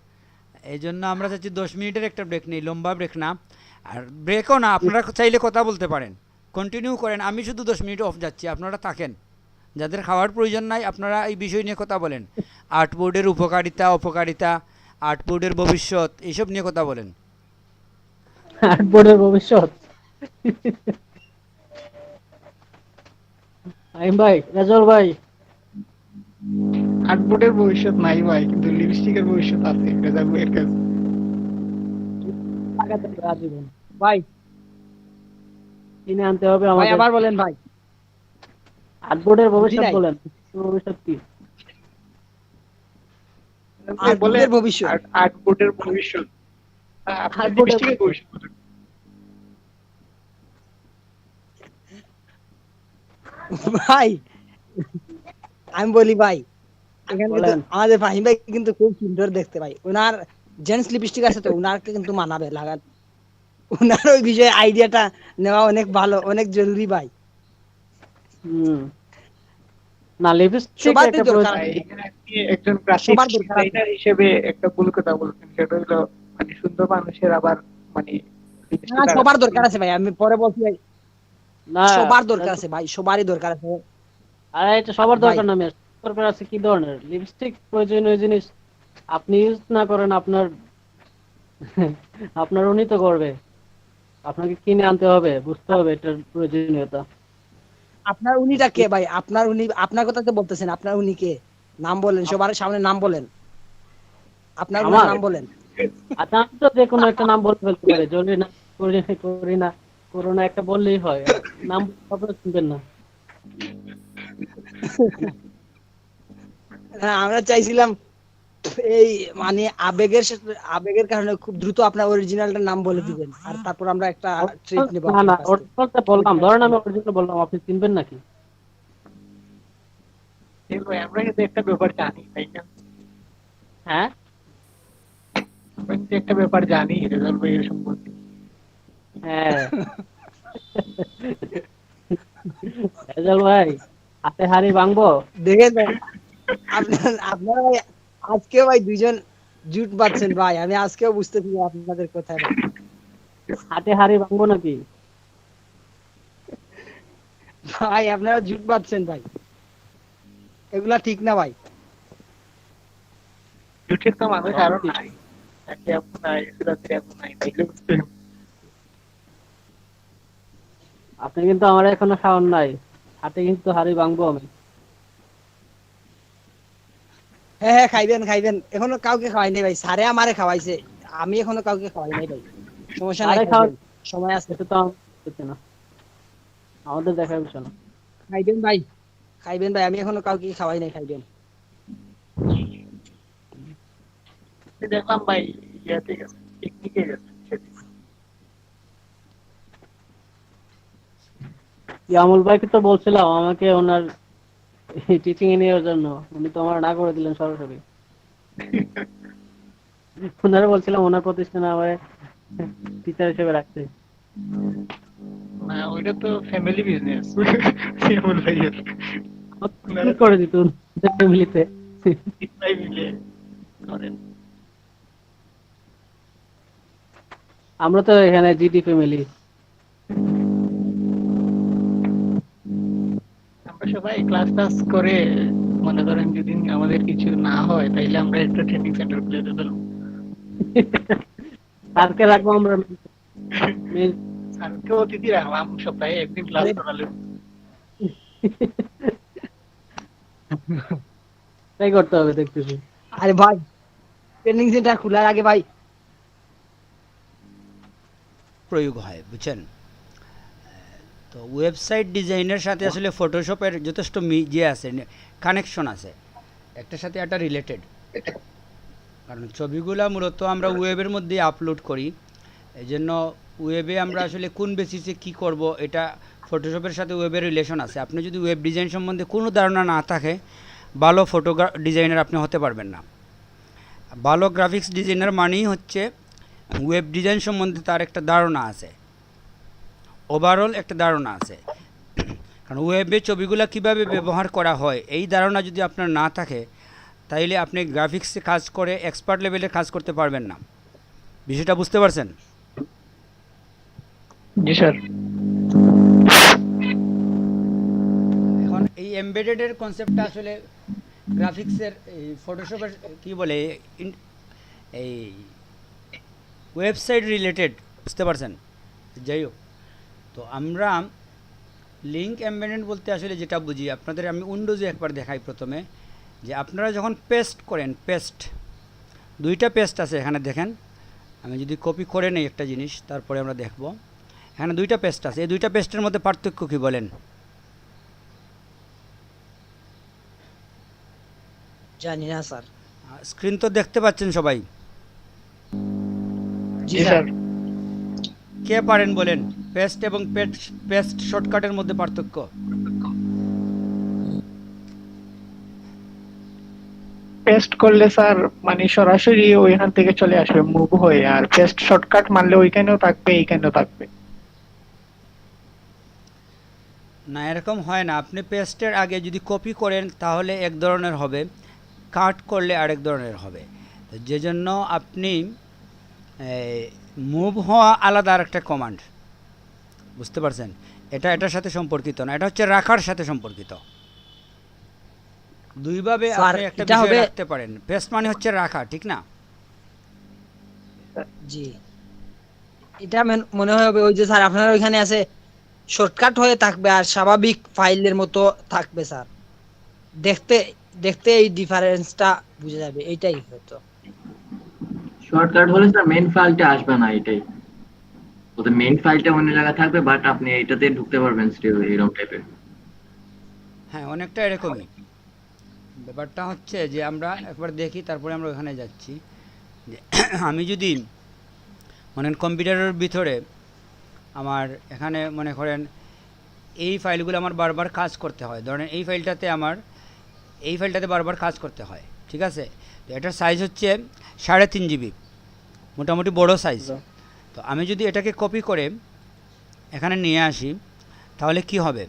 Speaker 1: এই জন্য আমরা চাচ্ছি 10 মিনিটের একটা ব্রেক নেই, লম্বা ব্রেক না। আর ব্রেকও না, আপনারা চাইলে কথা বলতে পারেন, কন্টিনিউ করেন, আমি শুধু 10 মিনিট অফ যাচ্ছি, আপনারা থাকেন। যাদের খাওয়ার প্রয়োজন নাই আপনারা এই বিষয় নিয়ে কথা বলেন, আর্টবোর্ডের উপকারিতা অপকারিতা, আর্টবোর্ডের ভবিষ্যৎ, এইসব নিয়ে কথা বলেন।
Speaker 7: আর্টবোর্ডের ভবিষ্যৎ। আইম ভাই, রেজাল্ট ভাই,
Speaker 6: আর্টবোর্ডের ভবিষ্যৎ নাই ভাই, কিন্তু লিপস্টিকের ভবিষ্যৎ আছে রেজাল্ট ভাইয়ের কাছে।
Speaker 7: লাগাতে হবে আজীবন।
Speaker 5: ভাই
Speaker 7: কিনে আনতে হবে
Speaker 5: ভাই
Speaker 7: আমাদের।
Speaker 5: আবার বলেন ভাই।
Speaker 7: আর্টবোর্ডের ভবিষ্যৎ
Speaker 5: নাই।
Speaker 7: বলেন, ভবিষ্যৎ কি?
Speaker 5: আর্টবোর্ডের ভবিষ্যৎ।
Speaker 6: আর্টবোর্ডের ভবিষ্যৎ। আপনি
Speaker 7: আর্টবোর্ডের
Speaker 6: লিপস্টিকের ভবিষ্যৎ বলেন।
Speaker 5: ভাই আমি বলি ভাই, এখানে কিন্তু
Speaker 7: বলেন।
Speaker 5: আমাদের ফাহিম ভাই কিন্তু খুব সুন্দর দেখতে ভাই, ওনার জেন্টস লিপস্টিক আছে তো ওনারকে কিন্তু মানাবে লাগান। ওনার ওই বিষয়ে আইডিয়াটা নেওয়া অনেক ভালো, অনেক জরুরি ভাই।
Speaker 7: হুম না লিপস্টিক
Speaker 5: সবার
Speaker 7: একটা
Speaker 5: দরকার
Speaker 6: ভাই,
Speaker 7: প্রয়োজন।
Speaker 6: এখানে আপনি একজন গ্রাফিক্স
Speaker 5: সবার দরকার আছে।
Speaker 6: ডিজাইনার হিসেবে একটা ভুল কথা বলছেন, সেটা হলো মানে সুন্দর মানুষের আবার মানে
Speaker 5: না,
Speaker 6: লিপস্টিক
Speaker 5: সবার দরকার আছে ভাই, আমি পরে বলছি ভাই।
Speaker 7: না
Speaker 5: সবার দরকার আছে ভাই, সবারই দরকার আছে
Speaker 7: আরে এটা সবার
Speaker 5: ভাই।
Speaker 7: দরকার না মিয়া, দরকার আছে কি ধরনের লিপস্টিক প্রয়োজনীয় জিনিস আপনি ইউজ না করেন আপনার আপনার উনি তো করবে, আপনাকে কিনে আনতে হবে, বুঝতে হবে এটার প্রয়োজনীয়তা।
Speaker 5: আপনার উনিটা কে ভাই? আপনার উনি, আপনার কথা তো বলতেছেন, আপনার উনি কে? নাম বলেন, সবার সামনে নাম বলেন, আপনার উনার
Speaker 7: আমার
Speaker 5: নাম বলেন।
Speaker 7: আচ্ছা আমি তো যে কোনো একটা নাম বলতে ফেলতে পারি, জরুরি না করি না করোনা একটা বললেই হয়, নাম আপনারা শুনবেন না।
Speaker 5: হ্যাঁ, আমরা চাইছিলাম এই মানে আবেগের কারণে খুব দ্রুত আপনার অরিজিনালটার নাম বলে দিবেন, আর তারপর আমরা একটা ট্রিট নেব
Speaker 7: না না
Speaker 5: আপনার কাছ থেকে।
Speaker 7: অরিজিনালটা বললাম, ধরেন আমি অরিজিনাল বললাম, আপনি চিনবেন নাকি?
Speaker 6: ভাই আমরা কিন্তু একটা ব্যাপার জানি, তাই না?
Speaker 7: হ্যাঁ
Speaker 6: আমরা কিন্তু একটা ব্যাপার জানি রেজাল্ট ভাইয়ের সম্পর্কে।
Speaker 7: হ্যাঁ রেজাল ভাই হাতে হাড়ি ভাঙবো।
Speaker 5: দেখেন ভাই, আপনারা ভাই আজকেও ভাই দুইজন জুট বাঁধছেন ভাই, আমি আজকেও বুঝতেছি আপনাদের কথা ভাই।
Speaker 7: হাতে হাড়ি ভাঙবো নাকি?
Speaker 5: ভাই আপনারা জুট বাঁধছেন ভাই, এগুলা ঠিক না ভাই।
Speaker 6: জুটের তো মানুষ আরো নাই, একে আপু নাই, সুরাতের আপু নাই, তাইলে বুঝতে হবে।
Speaker 7: আপনি কিন্তু আমার এখনো খাওয়ান নাই, হাতে কিন্তু হাড়ি ভাঙবো আমি।
Speaker 5: হ্যাঁ হ্যাঁ, খাইবেন খাইবেন, এখনো কাউকে খাওয়াই নাই ভাই, স্যারে আমারে খাওয়াইছে, আমি এখনো কাউকে খাওয়াই নাই ভাই। সমস্যা নাই,
Speaker 7: আরে খাওয়া
Speaker 5: খাইবেন, সময় আছে।
Speaker 7: এটা তো হচ্ছে না, আমাদের দেখার বিষয় না।
Speaker 5: খাইবেন ভাই, খাইবেন ভাই, আমি এখনো কাউকে খাওয়াই নাই, খাইবেন।
Speaker 6: দেখলাম ভাই ইয়াতে গেছে, পিকনিকে গেছে সেদিন।
Speaker 7: ইয়ামুল ভাইকে তো বলছিলাম আমাকে ওনার টিচিং এ নেওয়ার জন্য, উনি তো আমার না করে দিলেন সরাসরি। ওনারা বলছিলাম ওনার প্রতিষ্ঠানে আমার টিচার হিসেবে রাখতে।
Speaker 6: না ওইটা তো ফ্যামিলি বিজনেস এমন ভাইয়ের,
Speaker 7: কি করে দিত ফ্যামিলিতে।
Speaker 6: ভাই মিলে করেন।
Speaker 7: আমরা তো এখানে জিডি ফ্যামিলি।
Speaker 6: আমরা সবাই ক্লাস টাস করে মনে করেন যদি আমাদের কিছু না হয় তাইলে আমরা একটা ট্রেনিং সেন্টার খুলে দেবো।
Speaker 7: কালকে রাখবো আমরা main-
Speaker 6: স্যারকে অতিথি রাখলাম, সপ্তাহে একদিন ক্লাস করালে।
Speaker 7: তাই করতে হবে দেখতেছি।
Speaker 5: আরে ভাই, ট্রেনিং সেন্টার খোলার আগে ভাই
Speaker 1: প্রয়োগ হয়, বুঝছেন? তো ওয়েবসাইট ডিজাইনের সাথে আসলে ফটোশপের যথেষ্ট আছে, কানেকশন আছে, একটার সাথে একটা রিলেটেড। কারণ ছবিগুলা মূলত আমরা ওয়েবের মধ্যে আপলোড করি, এই জন্য ওয়েবে আমরা আসলে কোন বেসিসে কী করব, এটা ফটোশপের সাথে ওয়েবের রিলেশন আছে। আপনি যদি ওয়েব ডিজাইন সম্বন্ধে কোনো ধারণা না থাকে, ভালো ডিজাইনার আপনি হতে পারবেন না। ভালো গ্রাফিক্স ডিজাইনার মানেই হচ্ছে ওয়েব ডিজাইন সম্বন্ধে তার একটা ধারণা আছে, ওভারঅল একটা ধারণা আছে। কারণ ওয়েবে ছবিগুলো কীভাবে ব্যবহার করা হয় এই ধারণা যদি আপনার না থাকে, তাইলে আপনি গ্রাফিক্সে কাজ করে এক্সপার্ট লেভেলে কাজ করতে পারবেন না। বিষয়টা বুঝতে পারছেন?
Speaker 6: জি স্যার।
Speaker 1: এখন এই এমবেডেডের কনসেপ্টটা আসলে গ্রাফিক্সের এই ফটোশপের কী বলে এই ওয়েবসাইট রিলেটেড, বুঝতে পারছেন? যাই হোক, তো আমরা লিঙ্ক এমবেডেড বলতে আসলে যেটা বুঝি, আপনাদের আমি উইন্ডোজে একবার দেখাই প্রথমে, যে আপনারা যখন পেস্ট করেন, দুইটা পেস্ট আছে এখানে দেখেন। আমি যদি কপি করে নেই একটা জিনিস, তারপরে আমরা দেখব এখানে দুইটা পেস্ট আছে, এই দুইটা পেস্টের মধ্যে পার্থক্য কী বলেন?
Speaker 5: জানি না স্যার।
Speaker 1: স্ক্রিন তো দেখতে পাচ্ছেন সবাই?
Speaker 5: জি স্যার।
Speaker 1: কে পারেন বলেন পেস্ট এবং পেস্ট শর্টকাটের মধ্যে পার্থক্য?
Speaker 6: পেস্ট করলে স্যার মানে সরাসরি ওইখান থেকে চলে আসবে মুভ হয়ে, আর পেস্ট শর্টকাট মারলে ওইখানেও থাকবে এইখানেও থাকবে।
Speaker 1: না, এরকম হয় না। আপনি পেস্টের আগে যদি কপি করেন তাহলে এক ধরনের হবে, কাট করলে আরেক ধরনের হবে। তো যে জন্য আপনি মুভ হওয়া আলাদা আরেকটা কমান্ড, বুঝতে পারছেন? এটা এটার সাথে সম্পর্কিত না, এটা হচ্ছে রাখার সাথে সম্পর্কিত। দুইভাবে
Speaker 5: স্যার,
Speaker 1: আপনি একটা
Speaker 5: এটা
Speaker 1: বিষয়
Speaker 5: হবে-
Speaker 1: রাখতে পারেন। পেস্ট মানে হচ্ছে রাখা, ঠিক না?
Speaker 5: জি, এটা মনে হয় হবে ওই যে স্যার আপনার ওইখানে আছে শর্টকাট হয়ে থাকবে আর স্বাভাবিক ফাইলের মতো থাকবে স্যার। দেখতে দেখতে এই ডিফারেন্সটা বুঝা যাবে, এইটাই হয়তো।
Speaker 9: শর্টকাট হলে স্যার মেইন ফাইলটা আসবে না, এটাই ওদের মেইন ফাইলটা অন্য জায়গায় থাকবে, বাট আপনি এইটাতে ঢুকতে পারবেন স্টিল, এরকম টাইপের।
Speaker 1: হ্যাঁ, অনেকটা এরকমই। ব্যাপারটা হচ্ছে যে আমরা একবার দেখি, তারপরে আমরা ওখানে যাচ্ছি। যে আমি যদি মনে করেন কম্পিউটারের ভিতরে আমার এখানে মনে করেন এই ফাইলগুলো আমার বারবার কাজ করতে হয়, ধরেন এই ফাইলটাতে বারবার কাজ করতে হয়, ঠিক আছে? তো এটার সাইজ হচ্ছে 3.5 GB, মোটামুটি বড় সাইজ। তো আমি যদি এটাকে কপি করে এখানে নিয়ে আসি তাহলে কি হবে?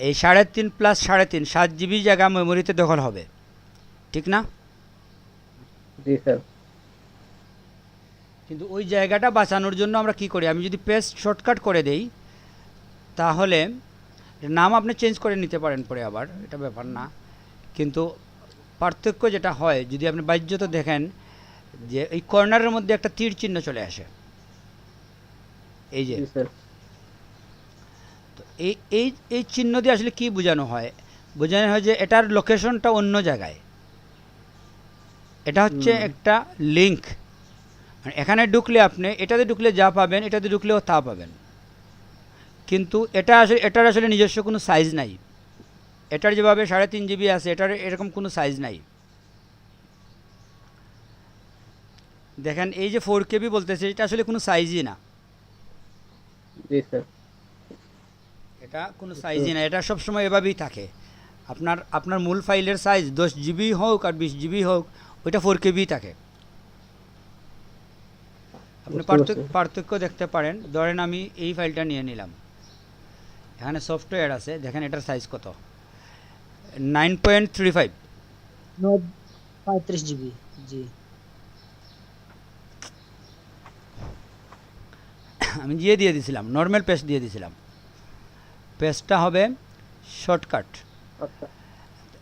Speaker 1: এই 3.5 + 3.5 7 GB জায়গা মেমোরিতে দখল হবে, ঠিক না?
Speaker 7: জি স্যার।
Speaker 1: কিন্তু ওই জায়গাটা বাঁচানোর জন্য আমরা কি করি? আমি যদি পেস্ট শর্টকাট করে দেই তাহলে নাম আপনি চেঞ্জ করে নিতে পারেন পরে আবার, এটা ব্যাপার না। কিন্তু পার্থক্য যেটা হয়, যদি আপনি বাহ্যত দেখেন যে এই কর্নারের মধ্যে একটা তীর চিহ্ন চলে আসে, এই যে।
Speaker 7: জি স্যার।
Speaker 1: তো এই এই এই চিহ্ন দিয়ে আসলে কি বোঝানো হয়? বোঝানো হয় যে এটার লোকেশনটা অন্য জায়গায়। এটা হচ্ছে একটা লিঙ্ক। এখানে ঢুকলে আপনি এটাতে ঢুকলে যা পাবেন, এটাতে ঢুকলেও তা পাবেন। কিন্তু এটার আসলে নিজস্ব কোনো সাইজ নাই। এটার যেভাবে 3.5 GB আছে, এটার এরকম কোনো সাইজ নাই। দেখেন এই যে 4 KB বলতেছে, এটা আসলে কোনো সাইজই না।
Speaker 7: জি স্যার।
Speaker 1: এটা কোনো সাইজই না, এটা সবসময় এভাবেই থাকে। আপনার মূল ফাইলের সাইজ 10 GB হোক আর 20 GB হোক, ওইটা 4 KB থাকে। আপনি পার্থক্য দেখতে পারেন। ধরেন আমি এই ফাইলটা নিয়ে নিলাম, এখানে সফটওয়্যার আছে, দেখেন এটার সাইজ কত? 9.35।
Speaker 5: 35 GB। জি,
Speaker 1: আমি দিয়ে দিয়েছিলাম, নর্মাল পেস্ট দিয়ে দিয়েছিলাম। পেস্টটা হবে শর্টকাট।
Speaker 7: আচ্ছা।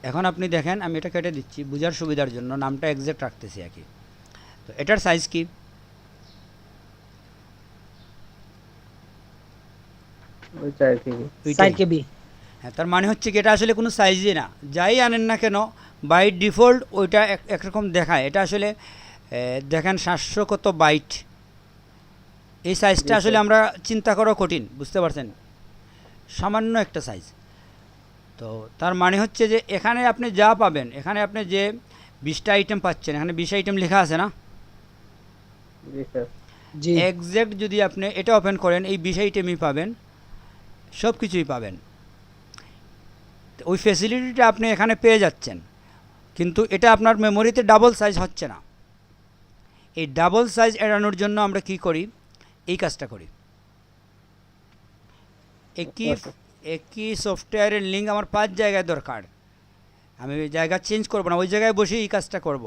Speaker 1: এখন আপনি দেখেন, আমি এটা কেটে দিচ্ছি বোঝার সুবিধার জন্য, নামটা এক্সাক্ট রাখতেছি আর কি। তো এটার সাইজ কি?
Speaker 7: ওই 4 KB।
Speaker 5: 4 KB।
Speaker 1: হ্যাঁ, তার মানে হচ্ছে কি এটা আসলে কোনো সাইজই না। যাই আনেন না কেন, বাই ডিফল্ট ওইটা একরকম দেখায়। এটা আসলে দেখেন 700 কত বাইট। এই সাইজটা আসলে আমরা চিন্তা করা কঠিন, বুঝতে পারছেন? সামান্য একটা সাইজ। তো তার মানে হচ্ছে যে এখানে আপনি যা পাবেন, এখানে আপনি যে 20টা আইটেম পাচ্ছেন, এখানে 20 আইটেম লেখা আছে না?
Speaker 7: জি স্যার।
Speaker 5: জি,
Speaker 1: এক্সাক্ট যদি আপনি এটা ওপেন করেন, এই 20 আইটেমই পাবেন, সব কিছুই পাবেন। ওই ফ্যাসিলিটিটা আপনি এখানে পেয়ে যাচ্ছেন, কিন্তু এটা আপনার মেমোরিতে ডাবল সাইজ হচ্ছে না। এই ডাবল সাইজ এড়ানোর জন্য আমরা কি করি? এই কাজটা করি। একই সফটওয়্যারের লিঙ্ক আমার 5 জায়গায় দরকার, আমি জায়গা চেঞ্জ করব না, ওই জায়গায় বসে এই কাজটা করব।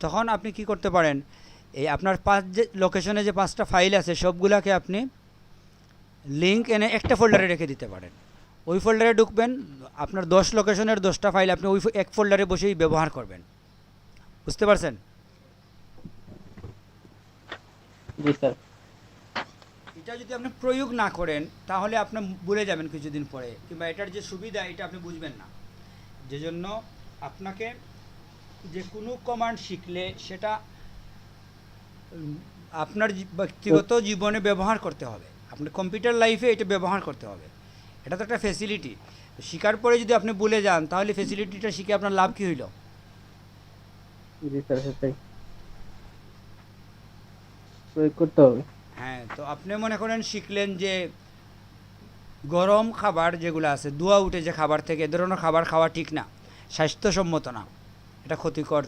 Speaker 1: তখন আপনি কি করতে পারেন? এই আপনার 5 যে লোকেশনে যে 5টা ফাইল আছে, সবগুলাকে আপনি লিঙ্ক এনে একটা ফোল্ডারে রেখে দিতে পারেন। ওই ফোল্ডারে ঢুকবেন, আপনার 10 লোকেশনের 10টা ফাইল আপনি ওই এক ফোল্ডারে বসেই ব্যবহার করবেন। বুঝতে পারছেন?
Speaker 7: জি স্যার।
Speaker 1: এটা যদি আপনি প্রয়োগ না করেন তাহলে আপনি ভুলে যাবেন কিছুদিন পরে, কিংবা এটার যে সুবিধা এটা আপনি বুঝবেন না। যে জন্য আপনাকে যে কোনো কমান্ড শিখলে সেটা আপনার ব্যক্তিগত জীবনে ব্যবহার করতে হবে, আপনি কম্পিউটার লাইফে এটা ব্যবহার করতে হবে। এটা তো একটা ফ্যাসিলিটি। শেখার পরে যদি আপনি ভুলে যান তাহলে ফ্যাসিলিটিটা শিখে আপনার লাভ কী হইল?
Speaker 7: জি স্যার, সেটাই প্রয়োগ করতে হবে।
Speaker 1: হ্যাঁ, তো আপনি মনে করেন শিখলেন যে গরম খাবার যেগুলো আছে, ধোঁয়া উঠে যে খাবার থেকে, এ ধরনের খাবার খাওয়া ঠিক না, স্বাস্থ্যসম্মত না। এটা ক্ষতিকর।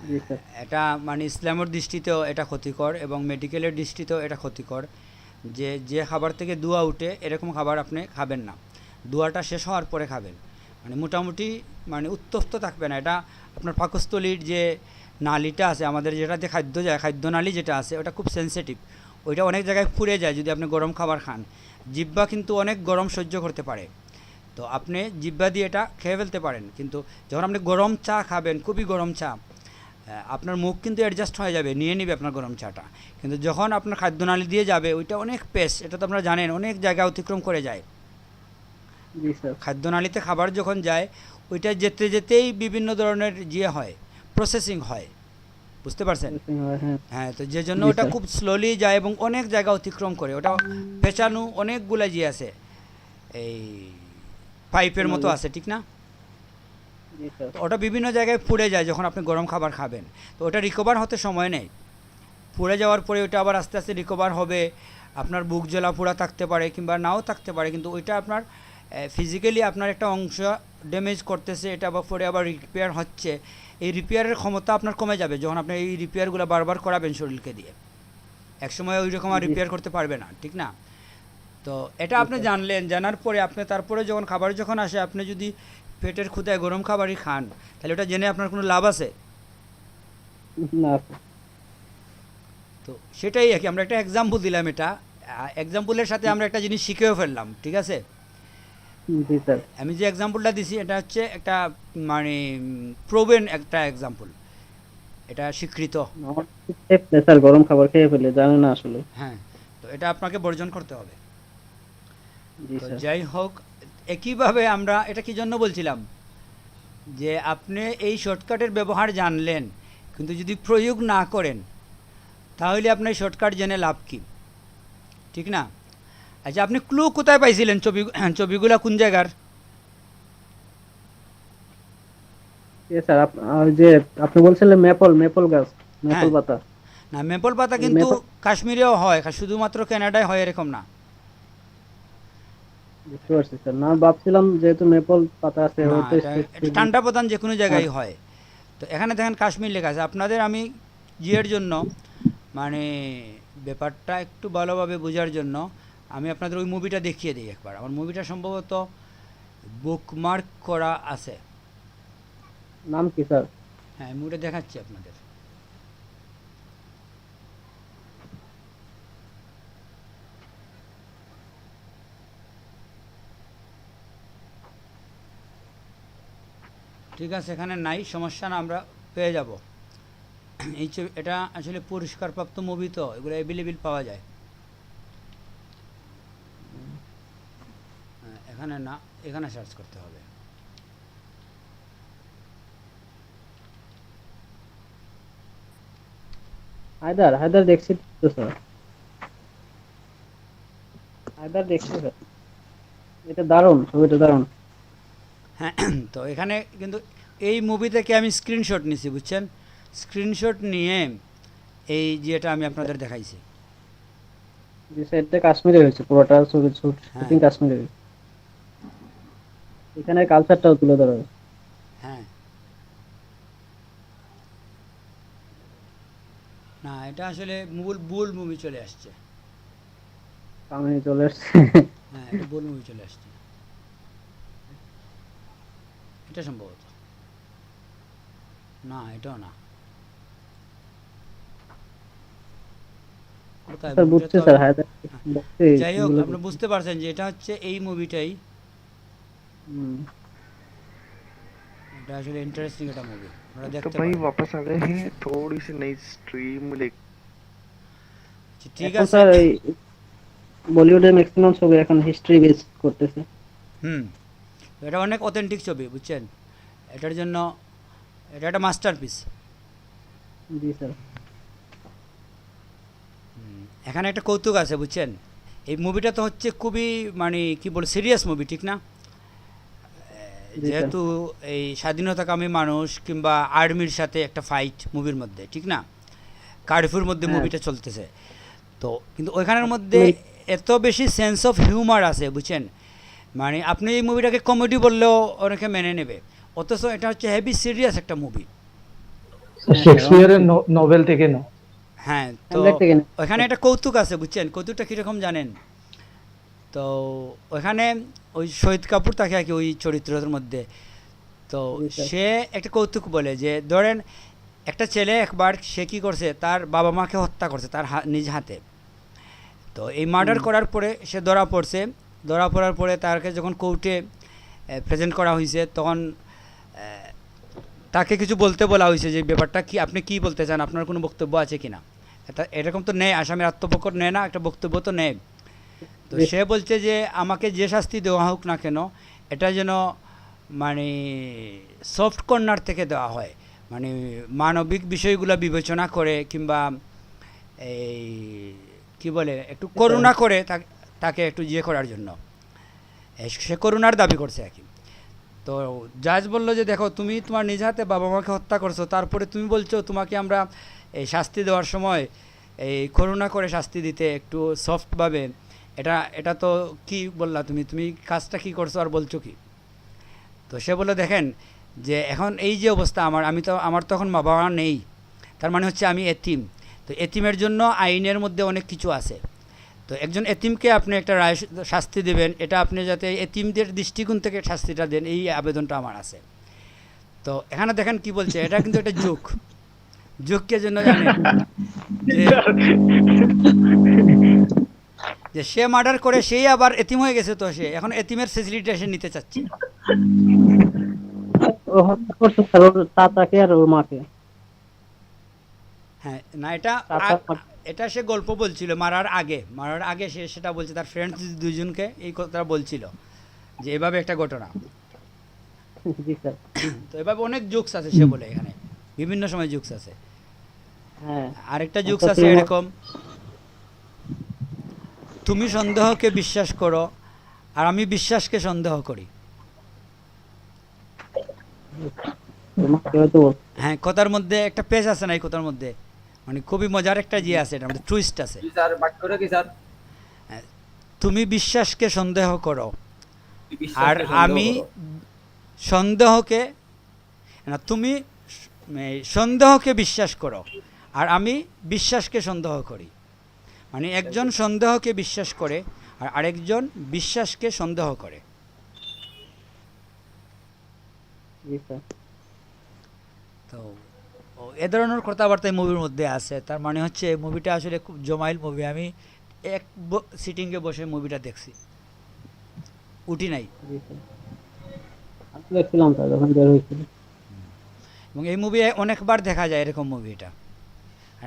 Speaker 7: জি স্যার।
Speaker 1: এটা মানে ইসলামের দৃষ্টিতেও এটা ক্ষতিকর এবং মেডিকেলের দৃষ্টিতেও এটা ক্ষতিকর, যে যে খাবার থেকে ধোঁয়া উঠে এরকম খাবার আপনি খাবেন না, ধোঁয়াটা শেষ হওয়ার পরে খাবেন। মানে মোটামুটি মানে উত্তপ্ত থাকবে না। এটা আপনার পাকস্থলীর যে নালীটা আছে আমাদের, যেটাতে খাদ্য যায়, খাদ্য নালী যেটা আছে ওটা খুব সেনসিটিভ, ওইটা অনেক জায়গায় পুড়ে যায় যদি আপনি গরম খাবার খান। জিহ্বা কিন্তু অনেক গরম সহ্য করতে পারে, তো আপনি জিহ্বা দিয়ে এটা খেয়ে ফেলতে পারেন। কিন্তু যখন আপনি গরম চা খাবেন, খুবই গরম চা, আপনার মুখ কিন্তু অ্যাডজাস্ট হয়ে যাবে, নিয়ে নেবে আপনার গরম চাটা। কিন্তু যখন আপনার খাদ্যনালী দিয়ে যাবে, ওইটা অনেক পেস্ট, এটা তো আপনারা জানেন, অনেক জায়গা অতিক্রম করে যায়।
Speaker 7: জি স্যার।
Speaker 1: খাদ্যনালীতে খাবার যখন যায়, ওইটা যেতে যেতেই বিভিন্ন ধরনের হয়, প্রসেসিং হয়, বুঝতে পারছেন?
Speaker 7: হ্যাঁ।
Speaker 1: হ্যাঁ, তো যে জন্য
Speaker 7: জি
Speaker 1: ওটা
Speaker 7: স্যার।
Speaker 1: খুব স্লোলি যায় এবং অনেক জায়গা অতিক্রম করে। ওটা পেঁচানো অনেকগুলা আছে, এই পাইপের মতো আছে, ঠিক না?
Speaker 7: জি স্যার।
Speaker 1: তো ওটা বিভিন্ন জায়গায় পুড়ে যায় যখন আপনি গরম খাবার খাবেন, তো ওটা রিকভার হতে সময় নেই। পুড়ে যাওয়ার পরে ওটা আবার আস্তে আস্তে রিকভার হবে। আপনার বুক জ্বলা পোড়া থাকতে পারে কিংবা নাও থাকতে পারে, কিন্তু ওইটা আপনার ফিজিক্যালি আপনার একটা অংশ ড্যামেজ করতেছে, এটা আবার পরে আবার রিপেয়ার হচ্ছে। এই রিপেয়ারের ক্ষমতা আপনার কমে যাবে যখন আপনি এই রিপেয়ারগুলো বারবার করাবেন শরীরকে দিয়ে। একসময় ওই রকম আর রিপেয়ার করতে পারবে না, ঠিক না? তো এটা আপনি জানলেন, জানার পরে আপনি তারপরে যখন খাবার যখন আসে, আপনি যদি পেটের ক্ষুধায় গরম খাবারই খান, তাহলে ওটা জেনে আপনার কোনো লাভ আছে?
Speaker 7: না।
Speaker 1: তো সেটাই আর কি, আমরা একটা এক্সাম্পল দিলাম। এটা এক্সাম্পলের সাথে আমরা একটা জিনিস শিখেও ফেললাম, ঠিক আছে?
Speaker 7: জি স্যার।
Speaker 1: আমি যে এক্সাম্পলটা দিছি এটা হচ্ছে একটা মানে প্রোভেন একটা এক্সাম্পল, এটা স্বীকৃত।
Speaker 7: স্যার গরম খাবার খেয়ে ফেলে, জানে না আসলে।
Speaker 1: হ্যাঁ, তো এটা আপনাকে বর্জন করতে হবে।
Speaker 7: জি
Speaker 1: তো
Speaker 7: স্যার।
Speaker 1: যাই হোক, একইভাবে আমরা এটা কি জন্য বলছিলাম, যে আপনি এই শর্টকাটের ব্যবহার জানলেন, কিন্তু যদি প্রয়োগ না করেন, তাহলে আপনার শর্টকাট জেনে লাভ কি, ঠিক না? আচ্ছা, আপনি ক্লু কোথায় পাইছিলেন? ছবিগুলা কোন জায়গার?
Speaker 7: স্যার যে আপনি বলছিলেন মেপল গাছ, মেপল পাতা।
Speaker 1: না, মেপল পাতা কিন্তু কাশ্মীরেও হয়, শুধুমাত্র কানাডায় হয় এরকম না।
Speaker 7: বুঝতে পারছি স্যার, না ভাবছিলাম যেহেতু মেপল পাতা আছে
Speaker 1: না,
Speaker 7: হয়তো
Speaker 1: এটা ঠান্ডা প্রধান যে কোনো জায়গায় হয়। তো এখানে দেখেন কাশ্মীর লেখা আছে। আপনাদের আমি জিয়ের জন্য মানে ব্যাপারটা একটু ভালোভাবে বোঝার জন্য আমি আপনাদের ওই মুভিটা দেখিয়ে দিই একবার। আমার মুভিটা সম্ভবত বুকমার্ক করা আছে।
Speaker 7: নাম কি স্যার?
Speaker 1: হ্যাঁ, মুভিটা দেখাচ্ছি আপনাদের। ঠিক আছে, এখানে নাই, সমস্যা না, আমরা পেয়ে যাব। এটা আসলে পুরস্কারপ্রাপ্ত মুভি, তো এগুলো অ্যাভেলেবেল পাওয়া যায়। এখানে না, এখানে সার্চ করতে হবে।
Speaker 7: হায়দার দেখছি তো স্যার, হায়দার দেখছি স্যার, এটা দারুণ, ছবিটা দারুণ।
Speaker 1: হ্যাঁ, তো এখানে কিন্তু এই মুভি থেকে আমি স্ক্রিনশট নিছি, বুঝছেন? স্ক্রিনশট নিয়ে এই যেটা আমি আপনাদের দেখাইছি।
Speaker 7: যে সেটটা কাশ্মীরে হয়েছে, পুরোটা ছবি শুটিং কাশ্মীরে হয়েছে। এখানে কালচারটাও তুলে ধরা হয়েছে।
Speaker 1: হ্যাঁ, না, এটা আসলে ভুল মুভি চলে আসছে।
Speaker 7: সামনে চলে আসছে।
Speaker 1: হ্যাঁ, এটা ভুল মুভি চলে আসছে, এটা সম্ভবত না, এটাও না। কোথায়
Speaker 7: স্যার
Speaker 1: movie টা
Speaker 7: বুঝছে
Speaker 1: তো
Speaker 7: স্যার,
Speaker 1: আমি-
Speaker 7: হায়দার দেখছি
Speaker 1: যাই হোক,
Speaker 7: এগুলো
Speaker 1: আপনি বুঝতে পারছেন যে এটা হচ্ছে এই মুভিটাই।
Speaker 7: হুম।
Speaker 1: এটা আসলে ইন্টারেস্টিং একটা মুভি, আপনারা
Speaker 10: तो
Speaker 1: দেখতে
Speaker 10: भाई
Speaker 1: পারেন।
Speaker 10: वापस आ गए हैं थोड़ी सी नई स्ट्रीम लेके।
Speaker 1: আচ্ছা, ঠিক
Speaker 7: এখন
Speaker 1: আছে।
Speaker 7: স্যার এই বলিউডের ম্যাক্সিমাম ছবি এখন হিস্ট্রি বেস করতেছে।
Speaker 1: হুম, এটা অনেক অথেন্টিক ছবি, বুঝছেন? এটার জন্য এটা একটা মাস্টারপিস।
Speaker 7: জি স্যার।
Speaker 1: এখানে একটা কৌতুক আছে, বুঝছেন? এই মুভিটা তো হচ্ছে খুবই মানে কি বল, সিরিয়াস মুভি, ঠিক না? যেহেতু এই স্বাধীনতাকামী মানুষ কিংবা আর্মির সাথে একটা ফাইট মুভির মধ্যে, ঠিক না? কার্ফিউর মধ্যে মুভিটা চলতেছে। তো কিন্তু ওইখানের মধ্যে এত বেশি সেন্স অফ হিউমার আছে, বুঝছেন? মানে আপনি এই মুভিটাকে কমেডি বললেও অনেকে মেনে নেবে, অথচ এটা হচ্ছে হেভি সিরিয়াস একটা মুভি।
Speaker 11: শেক্সপিয়ারের নভেল থেকে না।
Speaker 1: হ্যাঁ, তো
Speaker 7: হ্যামলেট থেকে না।
Speaker 1: ওখানে একটা কৌতুক আছে বুঝছেন, কৌতুকটা কীরকম জানেন? তো ওখানে ওই শহীদ কাপুর থাকে আর কি ওই চরিত্রের মধ্যে। তো সে একটা কৌতুক বলে যে ধরেন একটা ছেলে একবার সে কী করছে, তার বাবা মাকে হত্যা করছে তার নিজ হাতে। তো এই মার্ডার করার পরে সে ধরা পড়ছে, ধরা পড়ার পরে তাকে যখন কোর্টে প্রেজেন্ট করা হয়েছে তখন তাকে কিছু বলতে বলা হয়েছে যে ব্যাপারটা কি, আপনি কি বলতে চান, আপনার কোনো বক্তব্য আছে কি না। এরকম তো নেই, আসামির আত্মপক্ষ নেয় না, একটা বক্তব্য তো নেই। তো সে বলছে যে আমাকে যে শাস্তি দেওয়া হোক না কেন এটা যেন মানে সফট কর্নার থেকে দেওয়া হয়, মানে মানবিক বিষয়গুলো বিবেচনা করে কিংবা এই কি বলে একটু করুণা করে তাকে একটু ইয়ে করার জন্য সে করুণার দাবি করছে আর কি। তো জাজ বললো যে দেখো তুমি তোমার নিজ হাতে বাবা মাকে হত্যা করছো, তারপরে তুমি বলছো তোমাকে আমরা এই শাস্তি দেওয়ার সময় এই করুণা করে শাস্তি দিতে একটু সফটভাবে, এটা তো কি বললা তুমি কাজটা কি করছো আর বলছো কি। তো সে বললো দেখেন যে এখন এই যে অবস্থা আমার তো এখন বাবা মা নেই, তার মানে হচ্ছে আমি এতিম। তো এতিমের জন্য আইনের মধ্যে অনেক কিছু আছে। তো একজন এতিমকে আপনি একটা রায় শাস্তি দেবেন, এটা আপনি যাতে এতিমদের দৃষ্টিকোণ থেকে শাস্তিটা দেন, এই আবেদনটা আমার আছে। তো এখানে দেখেন কি বলছে, এটা কিন্তু একটা যুগকে জন্য জানেন যে সে মার্ডার করে সেই আবার এতিম হয়ে গেছে, তো সে এখন এতিমের ফেসিলিটি সে নিতে চাচ্ছে।
Speaker 7: ও হত্যা করছে স্যার ওর চাচাকে আর ওর মাকে।
Speaker 1: হ্যাঁ না, এটা সে গল্প বলছিল মারার আগে সে সেটা বলছে, তার ফ্রেন্ডস দুজনকে এই কথা বলছিল যে এভাবে একটা ঘটনা।
Speaker 7: জি স্যার।
Speaker 1: তো এভাবে অনেক জোকস আছে সে বলে, এখানে বিভিন্ন সময় জোকস আছে।
Speaker 7: হ্যাঁ,
Speaker 1: আরেকটা জোকস আছে এরকম, তুমি সন্দেহকে বিশ্বাস করো আর আমি বিশ্বাসকে সন্দেহ করি। হ্যাঁ, কথার মধ্যে একটা পেজ আছে না এই কথার মধ্যে, মানে খুবই মজার একটা আছে, এটার মধ্যে টুইস্ট আছে।
Speaker 2: স্যার বাক্যটা কি স্যার?
Speaker 1: তুমি বিশ্বাসকে সন্দেহ করো আর আমি সন্দেহকে না, তুমি সন্দেহকে বিশ্বাস করো আর আমি বিশ্বাসকে সন্দেহ করি। মানে একজন সন্দেহকে বিশ্বাস করে আর আরেকজন বিশ্বাসকে সন্দেহ করে। তো এ ধরনের কথাবার্তা এই মুভির মধ্যে আছে। তার মানে হচ্ছে এই মুভিটা আসলে খুব জমাইল মুভি। আমি এক সিটিংয়ে বসে মুভিটা দেখছি, উঠি নাই।
Speaker 7: দেখছিলাম স্যার যখন বের হয়েছিল।
Speaker 1: এবং এই মুভি অনেকবার দেখা যায় এরকম মুভিটা।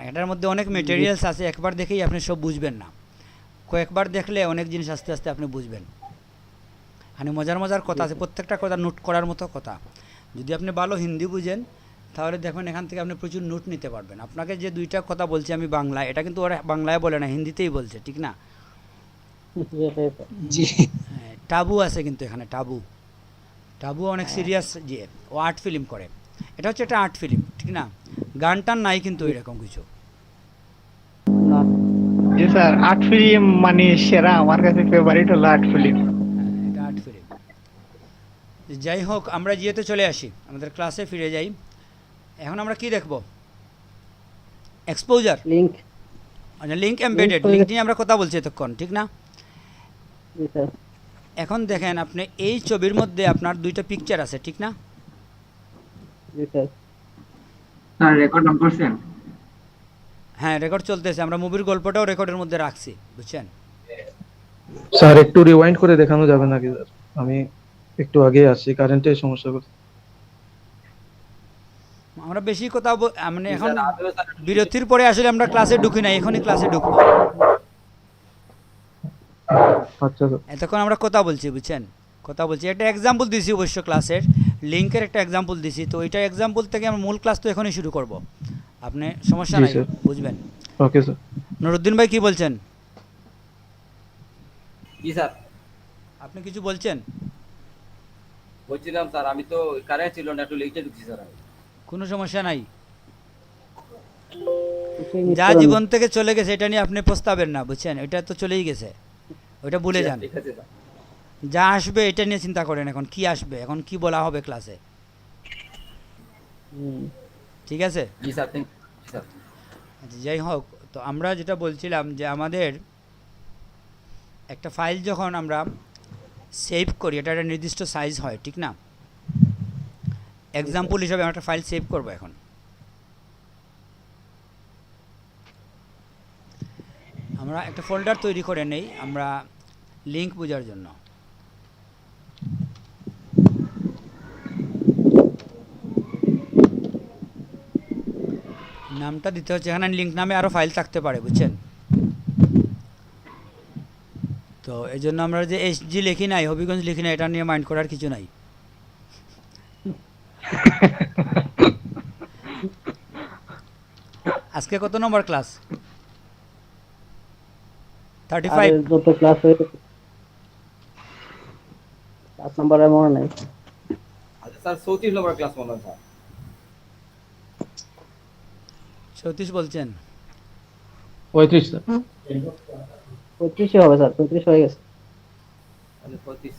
Speaker 1: এটার মধ্যে অনেক মেটেরিয়ালস আছে, একবার দেখেই আপনি সব বুঝবেন না, কয়েকবার দেখলে অনেক জিনিস আস্তে আস্তে আপনি বুঝবেন। মানে মজার কথা আছে, প্রত্যেকটা কথা নোট করার মতো কথা। যদি আপনি ভালো হিন্দি বুঝেন তাহলে দেখবেন এখান থেকে আপনি প্রচুর নোট নিতে পারবেন। আপনাকে যে দুইটা কথা বলছি আমি বাংলায়, এটা কিন্তু ওরা বাংলায় বলে না, হিন্দিতেই বলছে, ঠিক না? টাবু আছে কিন্তু এখানে, টাবু অনেক সিরিয়াস যে ও আর্ট ফিল্ম করে। এটা হচ্ছে একটা আর্ট ফিল্ম, ঠিক না? গান টান নাই কিন্তু এরকম কিছু।
Speaker 6: জি স্যার, আর্ট ফিল্ম মানে সেরা, আমার কাছে ফেভারিট হলো আর্ট ফিল্ম।
Speaker 1: এটা আর্ট ফিল্ম। যাই হোক, আমরা যেতে চলে আসি, আমাদের ক্লাসে ফিরে যাই। এখন আমরা কি দেখব? এক্সপোজার,
Speaker 7: লিংক,
Speaker 1: মানে লিংক এমবেডেড, লিংক নিয়ে আমরা কথা বলছি এতক্ষণ, ঠিক না? এখন দেখেন আপনি এই ছবির মধ্যে আপনার দুইটা পিকচার আছে, ঠিক না?
Speaker 9: স্যার রেকর্ড অন করছেন?
Speaker 1: হ্যাঁ, রেকর্ড চলতেছে। আমরা মুভির গল্পটাও রেকর্ডের মধ্যে রাখছি, বুঝছেন?
Speaker 11: স্যার একটু রিওয়াইন্ড করে দেখানো যাবে নাকি স্যার? আমি একটু আগে আসছি, কারেন্টের সমস্যা করছে।
Speaker 1: আমরা বেশি কথা মানে এখন বিরতির পরে আসলে আমরা ক্লাসে ঢুকি না, এখনই ক্লাসে ঢুকবো।
Speaker 11: আচ্ছা স্যার।
Speaker 1: এতক্ষণ আমরা কথা বলছি, বুঝছেন? কথা বলছি, একটা এক্সাম্পল দিছি অবশ্য ক্লাসের, লিঙ্কের একটা এক্সাম্পল দিছি। তো ওইটা এক্সাম্পল থেকে আমরা মূল ক্লাস তো এখনই শুরু করব, আপনি সমস্যা নাই, বুঝবেন?
Speaker 11: Okay sir.
Speaker 1: নুরুদ্দিন ভাই কি বলছেন?
Speaker 2: জি স্যার।
Speaker 1: আপনি কিছু বলছেন?
Speaker 2: বলছিলাম স্যার আমি তো কারেন্ট ছিল না, একটু লেটে ঢুকছি স্যার।
Speaker 1: কোনো সমস্যা নাই, যা জীবন থেকে চলে গেছে এটা নিয়ে আপনি পস্তাবেন না, বুঝছেন? এটা তো চলেই গেছে, ওইটা ভুলে যান। যা আসবে এটা নিয়ে চিন্তা করেন, এখন কি আসবে, এখন কি বলা হবে ক্লাসে,
Speaker 7: হুম।
Speaker 1: ঠিক আছে?
Speaker 2: জি স্যার, থ্যাংক জি স্যার।
Speaker 1: আচ্ছা, যাই হোক, তো আমরা যেটা বলছিলাম যে আমাদের একটা ফাইল যখন আমরা সেভ করি, এটা একটা নির্দিষ্ট সাইজ হয়, ঠিক না? এক্সাম্পল হিসাবে আমরা একটা ফাইল সেভ করব এখন। আমরা একটা ফোল্ডার তৈরি করে নেই আমরা লিংক বোঝার জন্য। নামটা দিতে হচ্ছে, এখানে লিংক নামে আরও ফাইল থাকতে পারে, বুঝছেন? তো এই জন্য আমরা যে এসজি লিখি নাই, হবিগঞ্জ লিখি নাই, এটা নিয়ে মাইন্ড করার কিছু নাই। আজকে কত নম্বর ক্লাস?
Speaker 7: আরে
Speaker 1: 35।
Speaker 7: যত ক্লাস হয়ে গেছে, 5 নম্বরে মনে নাই।
Speaker 2: আচ্ছা স্যার, 34 নম্বর ক্লাস মনে হয় স্যার।
Speaker 1: 34 বলছেন?
Speaker 11: 35 স্যার।
Speaker 7: 35 হবে স্যার, 35 হয়ে গেছে।
Speaker 2: তাহলে 35।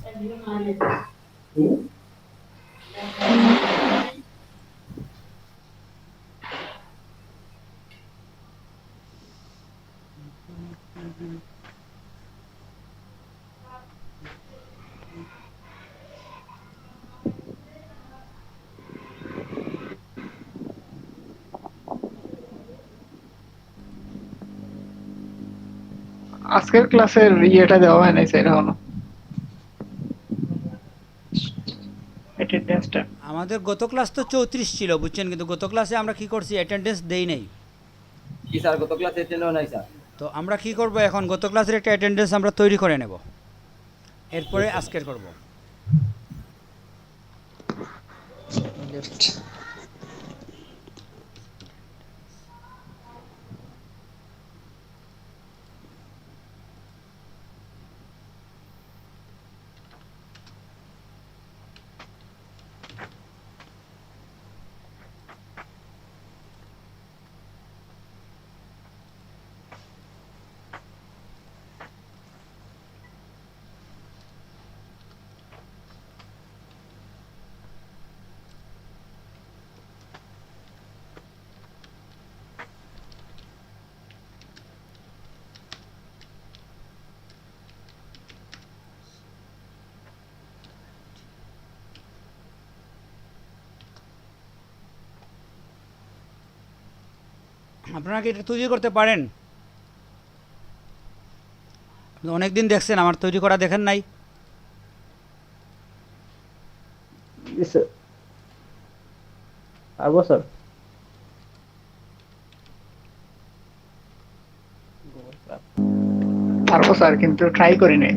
Speaker 6: আজকের ক্লাসের ইয়েটা দেওয়া হয় নাই স্যার এখনো, অ্যাটেন্ডেন্সটা।
Speaker 1: আমাদের গত ক্লাস তো 34 ছিল, বুঝছেন? কিন্তু গত ক্লাসে আমরা কি করছি, অ্যাটেন্ডেন্স দেই নাই।
Speaker 2: জি স্যার, গত ক্লাসে অ্যাটেন্ড হয় নাই স্যার।
Speaker 1: তো আমরা কি করব এখন, গত ক্লাসের একটা অ্যাটেন্ডেন্স আমরা তৈরি করে নেব, এরপরে আজকের করব। আপনারা কি এটা তৈরি করতে পারেন? অনেক দিন দেখছেন, আমার তৈরি করা দেখেন নাই?
Speaker 7: জি স্যার, পারবো স্যার।
Speaker 6: পারবো স্যার, কিন্তু ট্রাই করি নাই।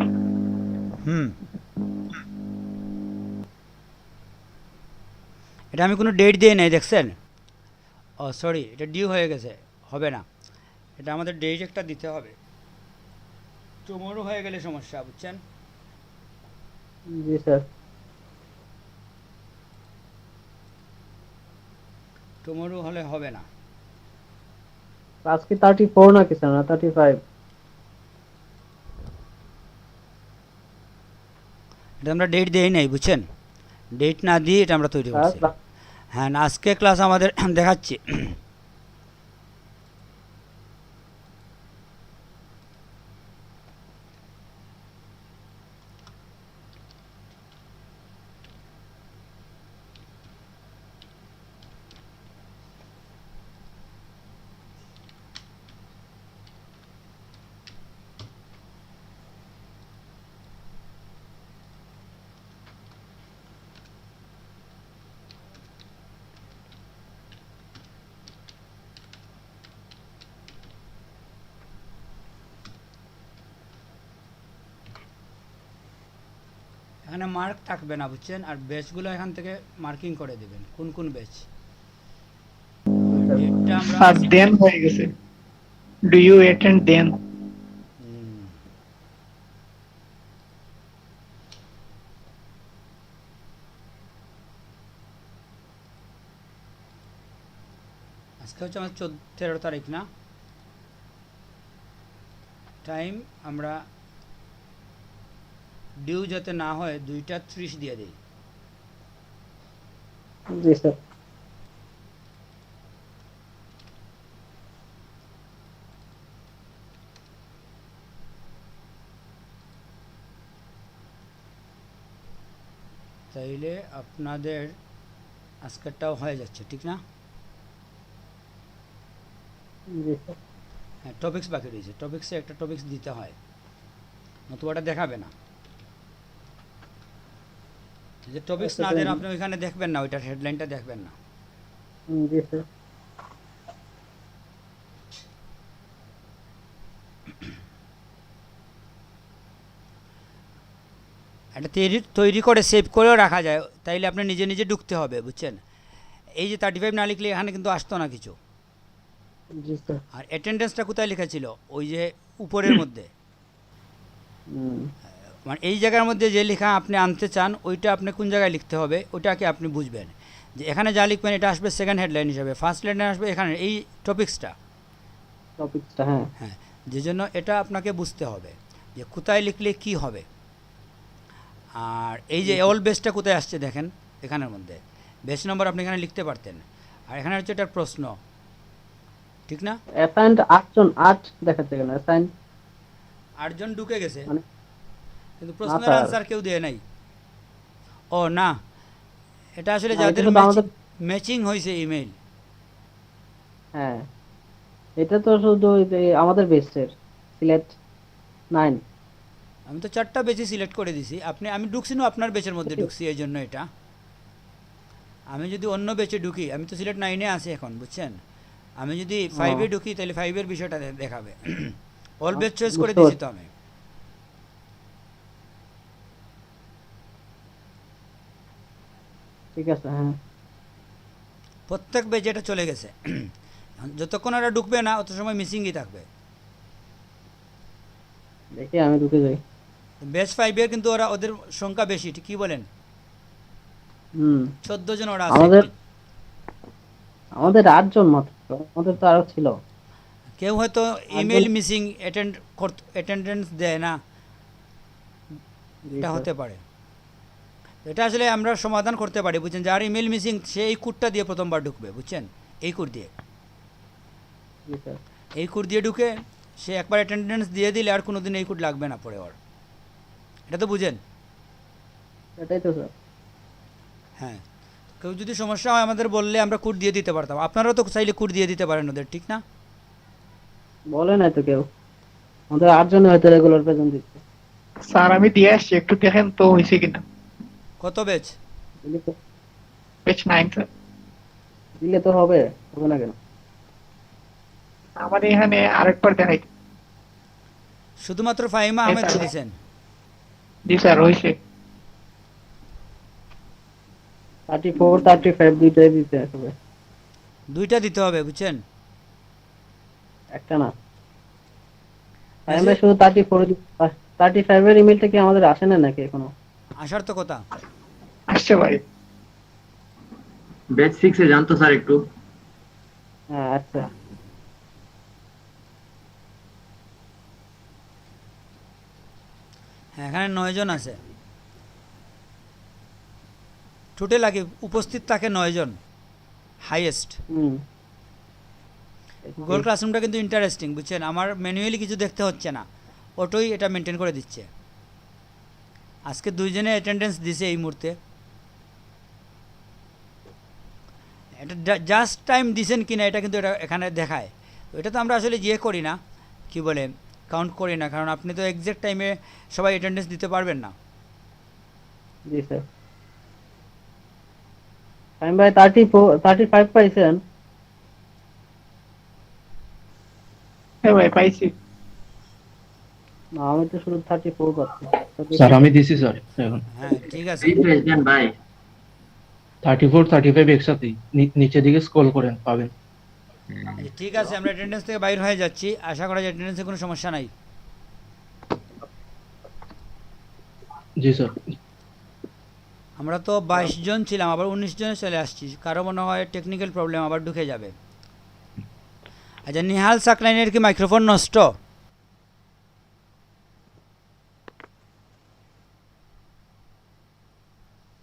Speaker 1: এটা আমি কোনো ডেট দিয়ে নাই, দেখছেন? ও সরি, এটা ডিউ হয়ে গেছে, হবে না। এটা আমাদের ডেট একটা দিতে হবে, টুমোরো হয়ে গেলে সমস্যা, বুঝছেন?
Speaker 7: জি স্যার।
Speaker 1: টুমোরো হলে হবে না।
Speaker 7: আজকে 34 নাকি স্যার, না 35?
Speaker 1: এটা আমরা ডেট দিই নাই, বুঝছেন? ডেট না দিয়ে এটা আমরা তৈরি করছি। হ্যাঁ, না আজকে ক্লাস আমাদের দেখাচ্ছি। এখানে মার্ক থাকবে না, বুঝছেন? আর ব্যাচগুলো এখান থেকে মার্কিং করে দিবেন, কোন কোন ব্যাচ। ডেটটা আমরা
Speaker 6: স্যার দেন হয়ে গেছে, ডু ইউ অ্যাটেন্ড দেন।
Speaker 1: আজকে হচ্ছে আমাদের 13 তারিখ না? টাইম আমরা ডিউ যাতে না হয় 2টা 30 দিয়ে দিই।
Speaker 7: জি স্যার।
Speaker 1: তাইলে আপনাদের আজকেরটাও হয়ে যাচ্ছে, ঠিক না?
Speaker 7: জি স্যার।
Speaker 1: হ্যাঁ, টপিক্স বাকি রয়েছে, টপিক্সে একটা টপিক্স দিতে হয়, নতুবা ওটা দেখাবে না। যে টপিক্স না দেন আপনি ওইখানে দেখবেন না, ওইটার হেডলাইনটা দেখবেন না।
Speaker 7: জি স্যার।
Speaker 1: একটা তৈরি করে সেভ করেও রাখা যায়, তাইলে আপনি নিজে নিজে ঢুকতে হবে, বুঝছেন? এই যে 35 না লিখলে এখানে কিন্তু আসতো না কিছু।
Speaker 7: জি স্যার।
Speaker 1: আর অ্যাটেন্ডেন্সটা কোথায় লেখা ছিল? ওই যে উপরের মধ্যে, মানে এই জায়গার মধ্যে যে লেখা আপনি আনতে চান ওইটা আপনি কোন জায়গায় লিখতে হবে ওইটাকে আপনি বুঝবেন। যে এখানে যা লিখবেন এটা আসবে সেকেন্ড হেডলাইন হিসাবে, ফার্স্ট হেডলাইন আসবে এখানে এই টপিক্সটা।
Speaker 7: হ্যাঁ
Speaker 1: হ্যাঁ, যে জন্য এটা আপনাকে বুঝতে হবে যে কোথায় লিখলে কি হবে। আর এই যে অল বেসটা কোথায় আসছে দেখেন, এখানের মধ্যে বেস নম্বর আপনি এখানে লিখতে পারতেন। আর এখানে হচ্ছে এটার প্রশ্ন, ঠিক না?
Speaker 7: অ্যাসাইন্ড 8 দেখাচ্ছে কেন? অ্যাসাইন্ড
Speaker 1: 8 জন ঢুকে গেছে, কিন্তু প্রশ্নের
Speaker 7: স্যার।
Speaker 1: আনসার কেউ দেয় নাই। ও না, এটা আসলে
Speaker 7: না, এটা
Speaker 1: যাদের
Speaker 7: শুধু আমাদের-
Speaker 1: ম্যাচিং হয়েছে ইমেইল।
Speaker 7: হ্যাঁ, এটা তো শুধু ওই যে আমাদের বেস্টের সিলেট 9।
Speaker 1: আমি তো 4টা বেচে সিলেক্ট করে দিছি, আমি ঢুকছি না আপনার বেচের মধ্যে ঢুকছি, এই জন্য এটা। আমি যদি অন্য বেচে ঢুকি, আমি তো সিলেট 9-এ আছি এখন, বুঝছেন? আমি যদি 5-এ ঢুকি তাহলে 5-এর বিষয়টা দেখাবে। অল বেচ চয়েস করে
Speaker 7: বুঝতে
Speaker 1: দিছি তো আমি।
Speaker 7: ঠিক আছে। হ্যাঁ,
Speaker 1: প্রত্যেক বেচে এটা চলে গেছে। যতক্ষণ ওরা ঢুকবে না অত সময় মিসিংই থাকবে।
Speaker 7: দেখি আমি ঢুকে যাই।
Speaker 1: বেচ 5-এর কিন্তু ওদের সংখ্যা বেশি, ঠিক কি বলেন? 14 জন ওরা আছে।
Speaker 7: আমাদের 8 জন মাত্র, আমাদের তো আরো ছিল।
Speaker 1: কেউ হয়তো ইমেল মিসিং অ্যাটেন্ডেন্স দেয় না, এটা হতে পারে। এটা আসলে আমরা সমাধান করতে পারি, বুঝছেন? যার ইমেল মিসিং সে এই কোডটা দিয়ে প্রথমবার ঢুকবে, বুঝছেন? এই কোড দিয়ে, এই কোড দিয়ে ঢুকে সে একবার অ্যাটেন্ডেন্স দিয়ে দিলে আর কোনোদিন এই কোড লাগবে না পরে ওর। এটা তো বুঝেন?
Speaker 7: এটাই তো স্যার।
Speaker 1: হ্যাঁ, কেউ যদি সমস্যা হয় আমাদের বললে আমরা কোড দিয়ে দিতে পারতাম। আপনারাও তো চাইলে কোড দিয়ে দিতে পারেন ওদের, ঠিক না?
Speaker 7: বলে নাই তো কেউ, আমাদের 8 জন হয়তো রেগুলার প্রেজেন্ট দিচ্ছে।
Speaker 6: স্যার আমি দিয়ে আসছি, একটু দেখেন তো হয়েছে কিনা।
Speaker 1: কত বেচ?
Speaker 6: বেচ 9 স্যার।
Speaker 7: দিলে তো হবে, হবে না কেন?
Speaker 6: আমার এখানে আরেকবার দেখাই।
Speaker 1: শুধুমাত্র ফাহিমা আহমেদ দিয়েছেন?
Speaker 6: জি স্যার, হয়েছে।
Speaker 7: 34 35 দুইটাই দিতে হবে।
Speaker 1: দুইটা দিতে হবে, বুঝছেন?
Speaker 7: একটা না। আমরা শুধু 35 এর ইমেলটা কি আমাদের আসে না নাকি এখনো?
Speaker 1: আসার তো কথা।
Speaker 6: আসছে ভাই।
Speaker 9: ব্যাচ 6-এ জানতো স্যার একটু।
Speaker 7: হ্যাঁ, আচ্ছা।
Speaker 1: হ্যাঁ, এখানে 9 জন আছে টোটাল, আগে উপস্থিত থাকে 9 জন হাইয়েস্ট। গুগল ক্লাসরুমটা কিন্তু ইন্টারেস্টিং, বুঝছেন? আমার ম্যানুয়ালি কিছু দেখতে হচ্ছে না, অটোই এটা মেনটেন করে দিচ্ছে। আজকে 2 জনে অ্যাটেন্ডেন্স দিছে এই মুহূর্তে। এটা জাস্ট টাইম দিছেন কিনা এটা কিন্তু এটা এখানে দেখায়। এটা তো আমরা আসলে করি না, কি বলে, কাউন্ট করি না, কারণ আপনি তো এক্সাক্ট টাইমে সবাই অ্যাটেন্ডেন্স দিতে পারবেন না।
Speaker 7: জি স্যার। আমি ভাই 35 পাইছেন?
Speaker 6: হ্যাঁ ভাই, পাইছি।
Speaker 7: না, আমি তো শুধু 34 পাচ্ছি।
Speaker 11: স্যার আমি দিছি স্যার এখন।
Speaker 1: হ্যাঁ, ঠিক আছে।
Speaker 9: রিফ্রেশ দেন ভাই।
Speaker 11: 34 35 একসাথেই নিচের দিকে স্ক্রল করেন পাবেন।
Speaker 1: ঠিক আছে, আমরা অ্যাটেন্ডেন্স থেকে বাইর হয়ে যাচ্ছি। আশা করা যায় অ্যাটেন্ডেন্সে কোনো সমস্যা নাই।
Speaker 11: জি স্যার।
Speaker 1: আমরা তো 22 জন ছিলাম, আবার 19 জনে চলে আসছি। কারো মনে হয় টেকনিক্যাল প্রবলেম, আবার ঢুকে যাবে। আচ্ছা, নিহাল সাকলাইনের কি মাইক্রোফোন নষ্ট?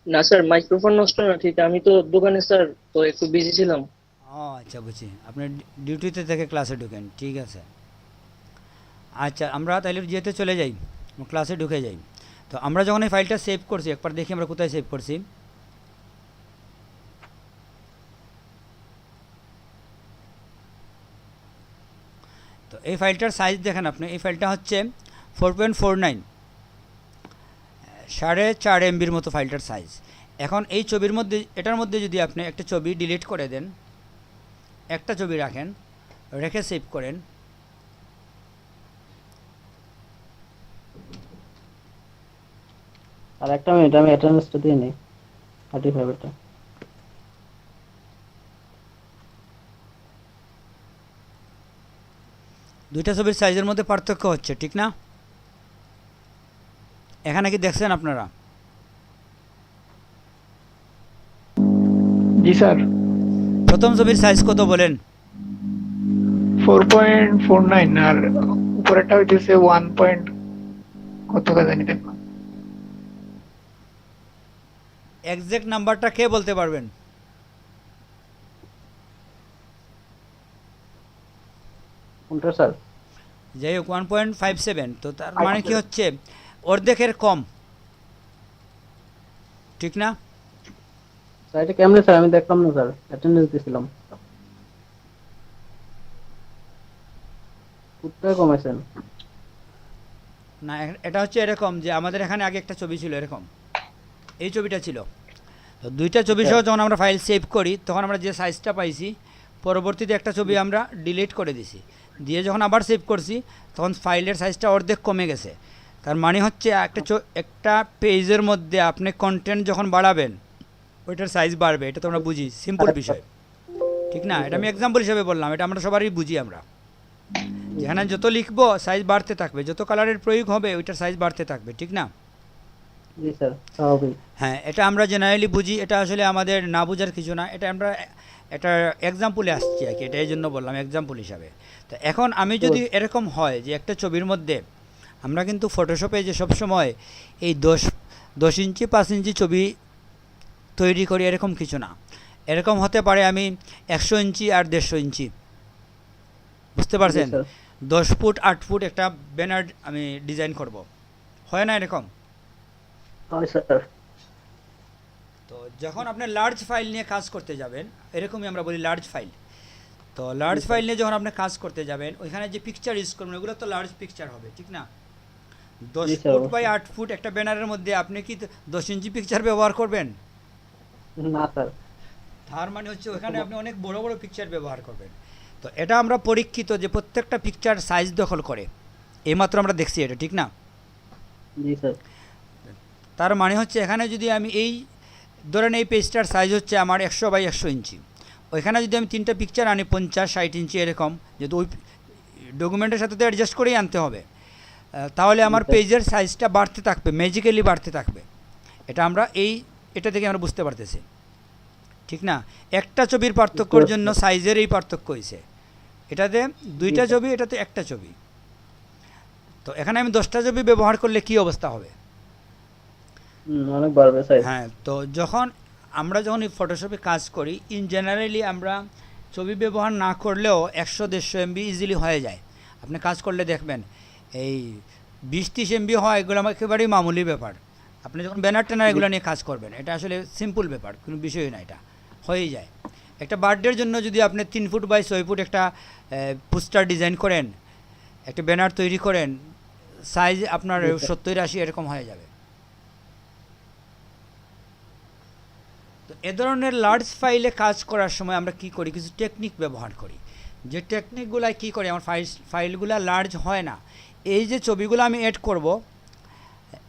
Speaker 12: না স্যার, মাইক্রোফোন নষ্ট না, ঠিক। আমি তো দোকানে স্যার, তো একটু বিজি ছিলাম।
Speaker 1: ও আচ্ছা, বুঝছি, আপনি ডিউটিতে থেকে ক্লাসে ঢুকেন, ঠিক আছে। আচ্ছা, আমরা তাহলে যেতে চলে যাই, ক্লাসে ঢুকে যাই। তো আমরা যখন এই ফাইলটা সেভ করছি, একবার দেখি আমরা কোথায় সেভ করছি। তো এই ফাইলটার সাইজ দেখেন আপনি, এই ফাইলটা হচ্ছে 4.49, 4.5 MBর মতো ফাইলটার সাইজ। এখন এই ছবির মধ্যে, এটার মধ্যে যদি আপনি একটা ছবি ডিলিট করে দেন, একটা ছবি রাখেন, রেখে সেভ করেন,
Speaker 7: আর একটা মিনিট, আমি অ্যাটেন্ডেন্সটা দিয়ে নিই 35 এটা।
Speaker 1: দুইটা ছবির সাইজের মধ্যে পার্থক্য হচ্ছে, ঠিক না? এখানে কি দেখছেন আপনারা?
Speaker 6: জি স্যার।
Speaker 1: প্রথম ছবির সাইজ কত বলেন?
Speaker 6: 4.49 আর উপরেরটা হইতেছে 1 পয়েন্ট কত কা জানি দেখলাম।
Speaker 1: এক্সাক্ট নাম্বারটা কে বলতে পারবেন?
Speaker 7: কোনটা স্যার?
Speaker 1: যাই হোক 1.57, তো তার মানে কি হচ্ছে অর্ধেকের কম, ঠিক না?
Speaker 7: স্যার এটা কেমনে স্যার? আমি দেখলাম না স্যার, অ্যাটেন্ডেন্স দিছিলাম। কোথায় কমাইছেন?
Speaker 1: না, এটা হচ্ছে এরকম যে আমাদের এখানে আগে একটা ছবি ছিল এরকম, এই ছবিটা ছিল। তো দুইটা ছবি সহ যখন আমরা ফাইল সেভ করি তখন আমরা যে সাইজটা পাইছি, পরবর্তীতে একটা ছবি আমরা ডিলিট করে দিছি, দিয়ে যখন আবার সেভ করছি তখন ফাইলের সাইজটা অর্ধেক কমে গেছে। তার মানে হচ্ছে একটা পেজের মধ্যে আপনি কন্টেন্ট যখন বাড়াবেন ওইটার সাইজ বাড়বে, এটা তো আমরা বুঝি, সিম্পল বিষয়, ঠিক না? এটা আমি এক্সাম্পল হিসেবে বললাম, এটা আমরা সবারই বুঝি। আমরা যেখানে যত লিখবো সাইজ বাড়তে থাকবে, যত কালারের প্রয়োগ হবে ওইটার সাইজ বাড়তে থাকবে, ঠিক না?
Speaker 7: জি স্যার, স্বাভাবিক।
Speaker 1: হ্যাঁ, এটা আমরা জেনারেলি বুঝি, এটা আসলে আমাদের না বোঝার কিছু না, এটা আমরা এটা এক্সাম্পলে আসছি আর কি, এটা এই জন্য বললাম এক্সাম্পল হিসাবে। তো এখন আমি যদি এরকম হয় যে একটা ছবির মধ্যে আমরা কিন্তু ফটোশপে যে সবসময় এই 10 ইঞ্চি 5 ইঞ্চি ছবি তৈরি করি এরকম কিছু না, এরকম হতে পারে আমি 100 ইঞ্চি আর 150 ইঞ্চি, বুঝতে পারছেন? 10 ফুট 8 ফুট একটা ব্যানার আমি ডিজাইন করব, হয় না এরকম?
Speaker 7: হয় স্যার।
Speaker 1: তো যখন আপনি লার্জ ফাইল নিয়ে কাজ করতে যাবেন, এরকমই আমরা বলি লার্জ ফাইল, তো লার্জ ফাইল নিয়ে যখন আপনি কাজ করতে যাবেন ওইখানে যে পিকচার ইউজ করবেন ওগুলো তো লার্জ পিকচার হবে, ঠিক না? 10 ফুট বাই 8 ফুট একটা ব্যানারের মধ্যে আপনি কি 10 ইঞ্চি পিকচার ব্যবহার করবেন?
Speaker 7: না স্যার।
Speaker 1: তার মানে হচ্ছে ওখানে আপনি অনেক বড় বড় পিকচার ব্যবহার করবেন। তো এটা আমরা পরীক্ষিত যে প্রত্যেকটা পিকচার সাইজ দখল করে, এইমাত্র আমরা দেখছি এটা, ঠিক না?
Speaker 7: জি স্যার।
Speaker 1: তার মানে হচ্ছে এখানে যদি আমি এই ধরেন এই পেজটার সাইজ হচ্ছে আমার 100 বাই 100 ইঞ্চি, ওইখানে যদি আমি 3টা পিকচার আনি 50-60 ইঞ্চি এরকম, যেহেতু ওই ডকুমেন্টের সাথে তো অ্যাডজাস্ট করেই আনতে হবে, তাহলে আমার পেজের সাইজটা বাড়তে থাকবে, ম্যাজিক্যালি বাড়তে থাকবে। এটা আমরা এটা থেকে আমরা বুঝতে পারতেছি, ঠিক না? একটা ছবির পার্থক্যর জন্য সাইজের এই পার্থক্য হয়েছে, এটাতে 2টা ছবি, এটাতে একটা ছবি। তো এখানে আমি 10টা ছবি ব্যবহার করলে কি অবস্থা হবে?
Speaker 7: অনেক বাড়বে স্যার।
Speaker 1: হ্যাঁ, তো আমরা যখন এই ফটোশপে কাজ করি ইন জেনারেলি আমরা ছবি ব্যবহার না করলেও 100-150 MB ইজিলি হয়ে যায়। আপনি কাজ করলে দেখবেন এই 20-30 MB হয়, এগুলো আমার একেবারেই মামুলি ব্যাপার। আপনি যখন ব্যানার ট্যানার এগুলো নিয়ে কাজ করবেন এটা আসলে সিম্পল ব্যাপার, কোনো বিষয়ই না, এটা হয়েই যায়। একটা বার্থডের জন্য যদি আপনি 3 ফুট বাই 6 ফুট একটা পোস্টার ডিজাইন করেন, একটা ব্যানার তৈরি করেন, সাইজ আপনার 70-80 এরকম হয়ে যাবে। তো এ ধরনের লার্জ ফাইলে কাজ করার সময় আমরা কি করি, কিছু টেকনিক ব্যবহার করি, যে টেকনিকগুলো কি করে আমার ফাইলগুলো লার্জ হয় না। এই যে ছবিগুলো আমি অ্যাড করব,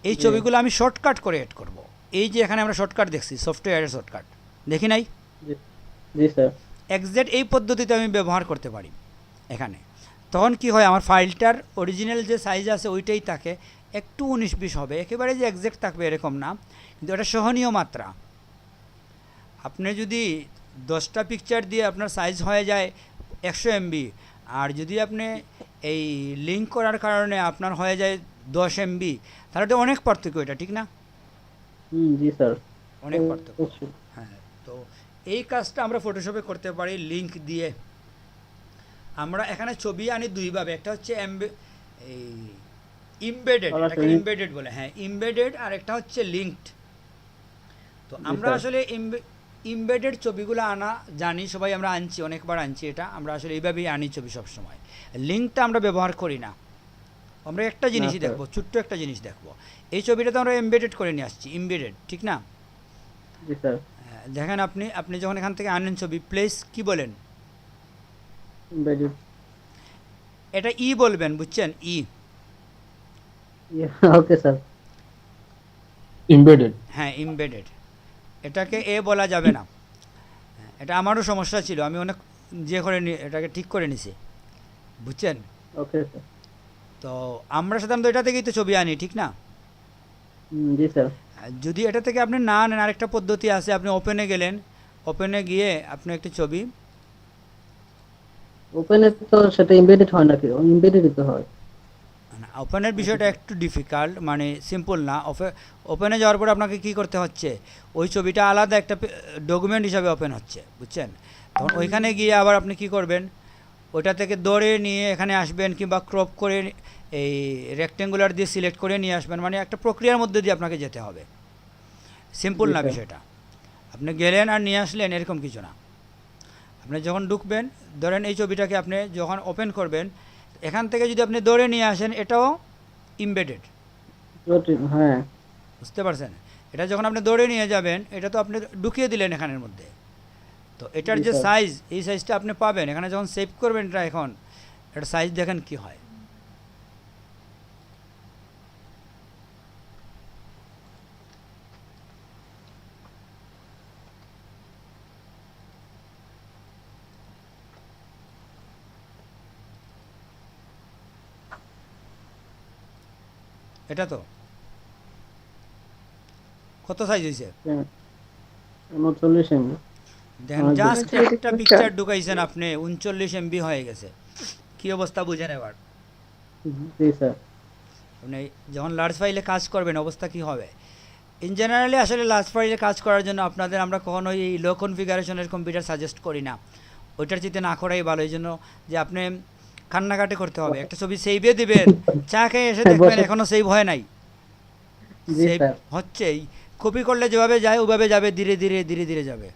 Speaker 1: এই ছবিগুলো আমি শর্টকাট করে অ্যাড করব। এই যে এখানে আমরা শর্টকাট দেখছি, সফটওয়্যারের শর্টকাট দেখি নাই?
Speaker 7: জি স্যার।
Speaker 1: এক্সাক্ট এই পদ্ধতিতে আমি ব্যবহার করতে পারি এখানে। তখন কি হয়, আমার ফাইলটার অরিজিনাল যে সাইজ আছে ওইটাই থাকে, একটু 19-20 হবে, একেবারে যে এক্সাক্ট থাকবে এরকম না, কিন্তু এটা সহনীয় মাত্রা। আপনি যদি 10টা পিকচার দিয়ে আপনার সাইজ হয়ে যায় 100 MB, আর যদি আপনি এই লিঙ্ক করার কারণে আপনার হয়ে যায় 10 MB, তাহলে এটা অনেক পার্থক্য, এটা ঠিক না?
Speaker 7: জি স্যার,
Speaker 1: অনেক পার্থক্য। হ্যাঁ, তো এই কাজটা আমরা ফটোশপে করতে পারি লিঙ্ক দিয়ে। আমরা এখানে ছবি আনি দুইভাবে, একটা হচ্ছে এই ইমবেডেড, এটাকে
Speaker 7: সরাসরি
Speaker 1: ইমবেডেড বলে। হ্যাঁ, ইমবেডেড, আর একটা হচ্ছে লিঙ্কড। তো
Speaker 7: জি
Speaker 1: আমরা
Speaker 7: স্যার।
Speaker 1: আসলে ইমবেডেড ছবিগুলো আনা জানি, সবাই আমরা আনছি, অনেকবার আনছি এটা, আমরা আসলে এইভাবেই আনি ছবি সবসময়। লিঙ্কটা আমরা ব্যবহার করি না, আমরা একটা
Speaker 7: না
Speaker 1: জিনিসই
Speaker 7: স্যার।
Speaker 1: দেখবো, ছোট্ট একটা জিনিস দেখবো। এই ছবিটা তো আমরা এমবেডেড করে নিয়ে আসছি, ইমবেডেড, ঠিক না?
Speaker 7: জি স্যার।
Speaker 1: দেখেন আপনি আপনি যখন এখান থেকে আনেন ছবি, প্লেস কি বলেন?
Speaker 7: Embedded.
Speaker 1: এটা ই বলবেন, বুঝছেন? ই।
Speaker 7: Okay sir.
Speaker 11: ইমবেডেড।
Speaker 1: হ্যাঁ, ইমবেডেড। এটাকে এ বলা যাবে না। এটা আমারও সমস্যা ছিল, আমি অনেক যে করে এটাকে ঠিক করে নিছি, বুঝছেন?
Speaker 7: Okay sir.
Speaker 1: তো আমরা সাধারণত এটা থেকেই তো ছবি আনি, ঠিক না?
Speaker 7: জি স্যার।
Speaker 1: যদি এটা থেকে আপনি না আনেন, আরেকটা পদ্ধতি আছে, আপনি ওপেনে গেলেন, ওপেনে গিয়ে আপনি একটি ছবি,
Speaker 7: ওপেনে তো সেটা এমবেডেড হয় নাকি? এমবেডেডই তো হয়।
Speaker 1: ওপেনের বিষয়টা একটু ডিফিকাল্ট, মানে সিম্পল না। ওপেনে যাওয়ার পর আপনাকে কি করতে হচ্ছে, ওই ছবিটা আলাদা একটা ডকুমেন্ট হিসাবে ওপেন হচ্ছে, বুঝছেন? তখন ওইখানে গিয়ে আবার আপনি কি করবেন, ওইটা থেকে ধরে নিয়ে এখানে আসবেন, কিংবা ক্রপ করে এই রেক্টেঙ্গুলার দিয়ে সিলেক্ট করে নিয়ে আসবেন, মানে একটা প্রক্রিয়ার মধ্যে দিয়ে আপনাকে যেতে হবে। সিম্পল
Speaker 7: জি
Speaker 1: না
Speaker 7: স্যার।
Speaker 1: বিষয়টা, আপনি গেলেন আর নিয়ে আসলেন এরকম কিছু না। আপনি যখন ঢুকবেন, ধরেন এই ছবিটাকে আপনি যখন ওপেন করবেন, এখান থেকে যদি আপনি ধরে নিয়ে আসেন, এটাও ইমবেডেড,
Speaker 7: হ্যাঁ।
Speaker 1: বুঝতে পারছেন? এটা যখন আপনি দৌড়ে নিয়ে যাবেন, এটা তো আপনি ঢুকিয়ে দিলেন এখানের মধ্যে। তো এটার
Speaker 7: জি
Speaker 1: যে
Speaker 7: স্যার।
Speaker 1: সাইজ, এই সাইজটা আপনি পাবেন এখানে যখন সেভ করবেন। এটা এখন এটা সাইজ দেখেন কি হয়। এটা তো কত সাইজ হয়েছে
Speaker 7: 39 এমবি।
Speaker 1: দেখেন,
Speaker 7: অনেক
Speaker 1: জাস্ট
Speaker 4: বেশি।
Speaker 1: একটা পিকচার ঢুকাইছেন আপনি, 39 এমবি হয়ে গেছে। কি অবস্থা বুঝেন এবার?
Speaker 7: জি স্যার।
Speaker 1: আপনি যখন লার্জ ফাইলে কাজ করবেন, অবস্থা কি হবে? ইন জেনারেলি আসলে লার্জ ফাইলে কাজ করার জন্য আপনাদের আমরা কখনোই এই লো কনফিগারেশনের কম্পিউটার সাজেস্ট করি না, ওইটার চিন্তা না করাই ভালো। এই জন্য যে আপনি কান্নাকাটি করতে হবে, একটা ছবি সেভে দিবেন, চা খেয়ে এসে দেখবেন এখনও সেভ হয় নাই।
Speaker 7: জি
Speaker 1: সেভ
Speaker 7: স্যার।
Speaker 1: হচ্ছেই, কপি করলে যেভাবে যায় ওভাবে যাবে, ধীরে ধীরে ধীরে ধীরে যাবে,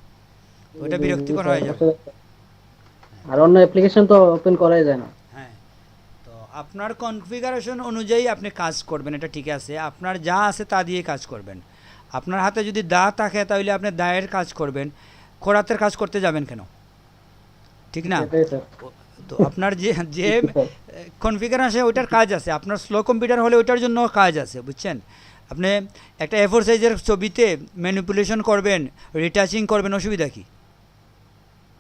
Speaker 1: ওইটা বিরক্তিকর হয়ে যাবে।
Speaker 7: আর অন্য অ্যাপ্লিকেশন তো ওপেন করাই যায় না।
Speaker 1: হ্যাঁ, তো আপনার কনফিগারেশন অনুযায়ী আপনি কাজ করবেন, এটা ঠিক আছে। আপনার যা আছে তা দিয়ে কাজ করবেন। আপনার হাতে যদি দা থাকে তাহলে আপনি দায়ের কাজ করবেন, খোরাতের কাজ করতে যাবেন কেন? ঠিক না?
Speaker 7: সেটাই স্যার।
Speaker 1: তো আপনার যে যে কনফিগারেশন ওইটার কাজ আছে, আপনার স্লো কম্পিউটার হলে ওইটার জন্য কাজ আছে, বুঝছেন? আপনি একটা A4 সাইজের ছবিতে ম্যানিপুলেশন করবেন, রিটাচিং করবেন, অসুবিধা কি?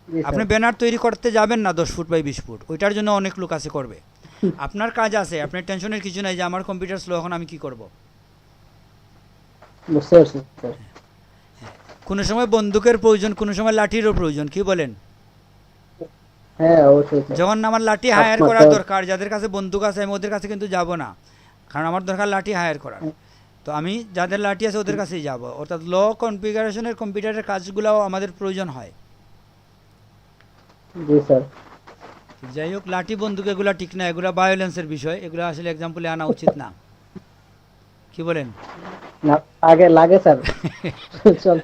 Speaker 7: জি
Speaker 1: আপনি
Speaker 7: স্যার।
Speaker 1: ব্যানার তৈরি করতে যাবেন না 10 ফুট বাই 20 ফুট, ওইটার জন্য অনেক লোক আছে করবে। আপনার কাজ আছে, আপনার টেনশনের কিছু নাই যে আমার কম্পিউটার স্লো, এখন আমি কি করব।
Speaker 7: বুঝতে পারছি স্যার।
Speaker 1: কোনো সময় বন্দুকের প্রয়োজন, কোনো সময় লাঠিরও প্রয়োজন, কি বলেন?
Speaker 7: হ্যাঁ অবশ্যই স্যার।
Speaker 1: যখন আমার লাঠি হায়ার করা দরকার, যাদের কাছে বন্দুক আছে আমি ওদের কাছে কিন্তু যাব না, কারণ আমার দরকার লাঠি হায়ার করার। তো আমি যাদের লাঠি আছে ওদের কাছেই যাব। অর্থাৎ লো কনফিগারেশনের কম্পিউটারের কাজগুলোও আমাদের প্রয়োজন হয়।
Speaker 7: জি স্যার।
Speaker 1: যাই হোক, লাঠি বন্দুক এগুলো ঠিক না, এগুলো ভায়োলেন্সের বিষয়, এগুলো আসলে এক্সাম্পলে আনা উচিত না, কি বলেন?
Speaker 7: না আগে লাগে স্যার। চল।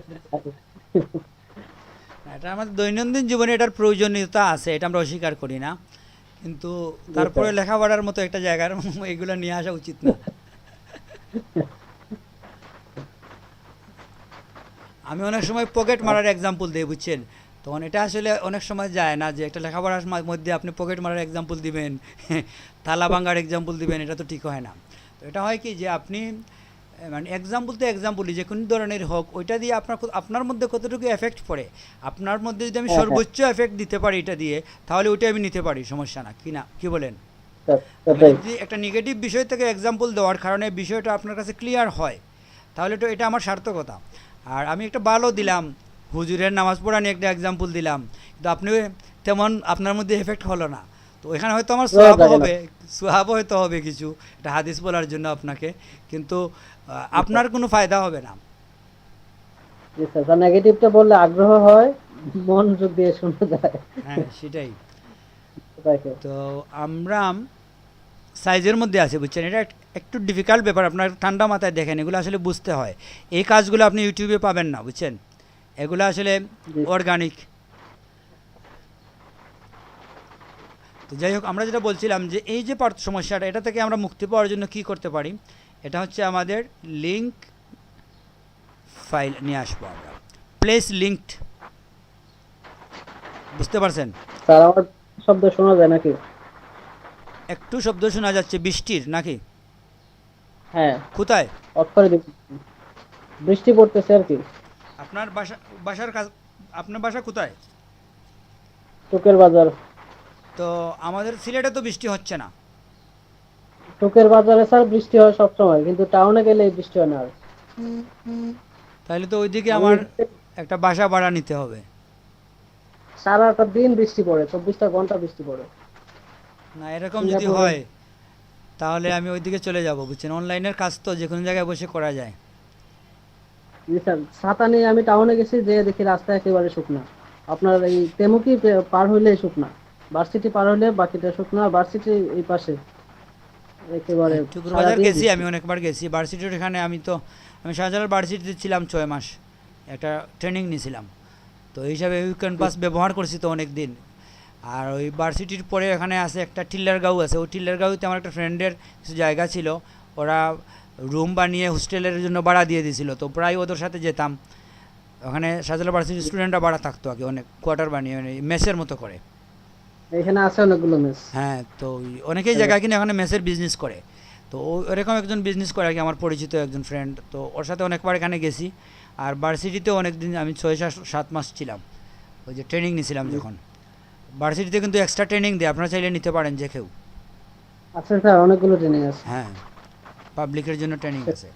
Speaker 1: এটা আমাদের দৈনন্দিন জীবনে এটার প্রয়োজনীয়তা আছে, এটা আমরা অস্বীকার করি না, কিন্তু তারপরে লেখাপড়ার মতো একটা জায়গার এগুলো নিয়ে আসা উচিত না। আমি অনেক সময় পকেট মারার এক্সাম্পল দিই, বুঝছেন? তখন এটা আসলে অনেক সময় যায় না, যে একটা লেখাপড়ার মধ্যে আপনি পকেট মারার এক্সাম্পল দিবেন, থালা ভাঙার এক্সাম্পল দিবেন, এটা তো ঠিক হয় না। তো এটা হয় কি, যে আপনি মানে এক্সাম্পল তো এক্সাম্পলই, যে কোনো ধরনের হোক, ওইটা দিয়ে আপনার মধ্যে কতটুকু এফেক্ট পড়ে, আপনার মধ্যে যদি আমি সর্বোচ্চ এফেক্ট দিতে পারি এটা দিয়ে, তাহলে ওইটা আমি নিতে পারি, সমস্যা না, কি না, কি বলেন? যদি একটা নেগেটিভ বিষয় থেকে এক্সাম্পল দেওয়ার কারণে বিষয়টা আপনার কাছে ক্লিয়ার হয়, তাহলে তো এটা আমার সার্থকতা। আর আমি একটা ভালো দিলাম, হুজুরের নামাজ পড়া নিয়ে একটা এক্সাম্পল দিলাম, কিন্তু আপনি তেমন আপনার মধ্যে এফেক্ট হলো না, তো এখানে হয়তো আমার সোয়াব হয়তো হবে কিছু, একটা হাদিস বলার জন্য আপনাকে, কিন্তু আপনার কোনো ফায়দা হবে না।
Speaker 7: জি স্যার। নেগেটিভটা বললে আগ্রহ হয়, মনোযোগ দিয়ে শোনা যায়।
Speaker 1: হ্যাঁ, সেটাই। তো আমরা সাইজের মধ্যে আছে, বুঝছেন? এটা একটু ডিফিকাল্ট ব্যাপার, আপনার ঠান্ডা মাথায় দেখেন, এগুলো আসলে বুঝতে হয়। এই কাজগুলো আপনি ইউটিউবে পাবেন না, বুঝছেন? এগুলো আসলে অর্গানিক। তো যাই হোক, আমরা যেটা বলছিলাম যে এই যে সমস্যাটা, এটা থেকে আমরা মুক্তি পাওয়ার জন্য কি করতে পারি, এটা হচ্ছে আমাদের লিঙ্ক ফাইল নিয়ে আসবো আমরা, প্লেস লিঙ্কড, বুঝতে পারছেন?
Speaker 7: স্যার আমার শব্দ শোনা যায় নাকি?
Speaker 1: একটু শব্দ শোনা যাচ্ছে বৃষ্টির নাকি?
Speaker 7: হ্যাঁ,
Speaker 1: কোথায়?
Speaker 7: অফ করে দিন। বৃষ্টি পড়তেছে আর কি।
Speaker 1: আপনার বাসার কাজ, আপনার বাসা কোথায়?
Speaker 7: টুকের বাজার।
Speaker 1: তো আমাদের সিলেটে তো বৃষ্টি হচ্ছে না।
Speaker 7: টুকের বাজারে স্যার বৃষ্টি হয় সবসময়, কিন্তু টাউনে গেলে বৃষ্টি হয় না আর।
Speaker 1: তাহলে তো ওইদিকে আমার একটা বাসা ভাড়া নিতে হবে।
Speaker 7: সারাটা দিন বৃষ্টি পড়ে, 24টা ঘন্টা বৃষ্টি পড়ে।
Speaker 1: না এরকম যদি হয় তাহলে আমি ওইদিকে চলে যাব, বুঝছেন? অনলাইনের কাজ তো যে কোনো জায়গায় বসে করা যায়।
Speaker 7: জি স্যার, ছাতা নিয়ে আমি টাউনে গেছি, যে দেখি রাস্তা একেবারে শুকনা। আপনার এই তেমুকি পার হইলে শুকনা, ভার্সিটি পার হইলে বাকিটা শুকনা। ভার্সিটি এই পাশে একেবারে
Speaker 1: টুকুরবাজার গেছি, আমি অনেকবার গেছি ভার্সিটির এখানে। আমি শাহজালাল ভার্সিটিতে ছিলাম 6 মাস, একটা ট্রেনিং নিয়েছিলাম। তো এই হিসাবে উইকেন্ড পাস ব্যবহার করছি তো অনেক দিন। আর ওই ভার্সিটির পরে এখানে আছে একটা টিল্লারগাঁও আছে, ওই টিল্লারগাঁওতে আমার একটা ফ্রেন্ডের কিছু জায়গা ছিল, ওরা রুম বানিয়ে হোস্টেলের জন্য ভাড়া দিয়ে দিয়েছিল। তো প্রায় ওদের সাথে যেতাম, ওখানে শাহজালাল ভার্সিটির স্টুডেন্টরা ভাড়া থাকতো আগে, অনেক কোয়ার্টার বানিয়ে, মানে মেসের মতো করে।
Speaker 7: এখানে আছে অনেকগুলো মেস।
Speaker 1: হ্যাঁ, তো অনেকেই জায়গা কিনে ওখানে মেসের বিজনেস করে। তো ওরকম একজন বিজনেস করে আর কি, আমার পরিচিত একজন ফ্রেন্ড। তো ওর সাথে অনেকবার এখানে গেছি। আর ভার্সিটিতেও অনেক দিন আমি 6-7 মাস ছিলাম, ওই যে ট্রেনিং নিয়েছিলাম যখন। ভার্সিটিতে কিন্তু এক্সট্রা ট্রেনিং দেয়, আপনারা চাইলে নিতে পারেন যে কেউ।
Speaker 7: আচ্ছা স্যার, অনেকগুলো ট্রেনিং আছে।
Speaker 1: হ্যাঁ, পাবলিকের জন্য ট্রেনিং আছে।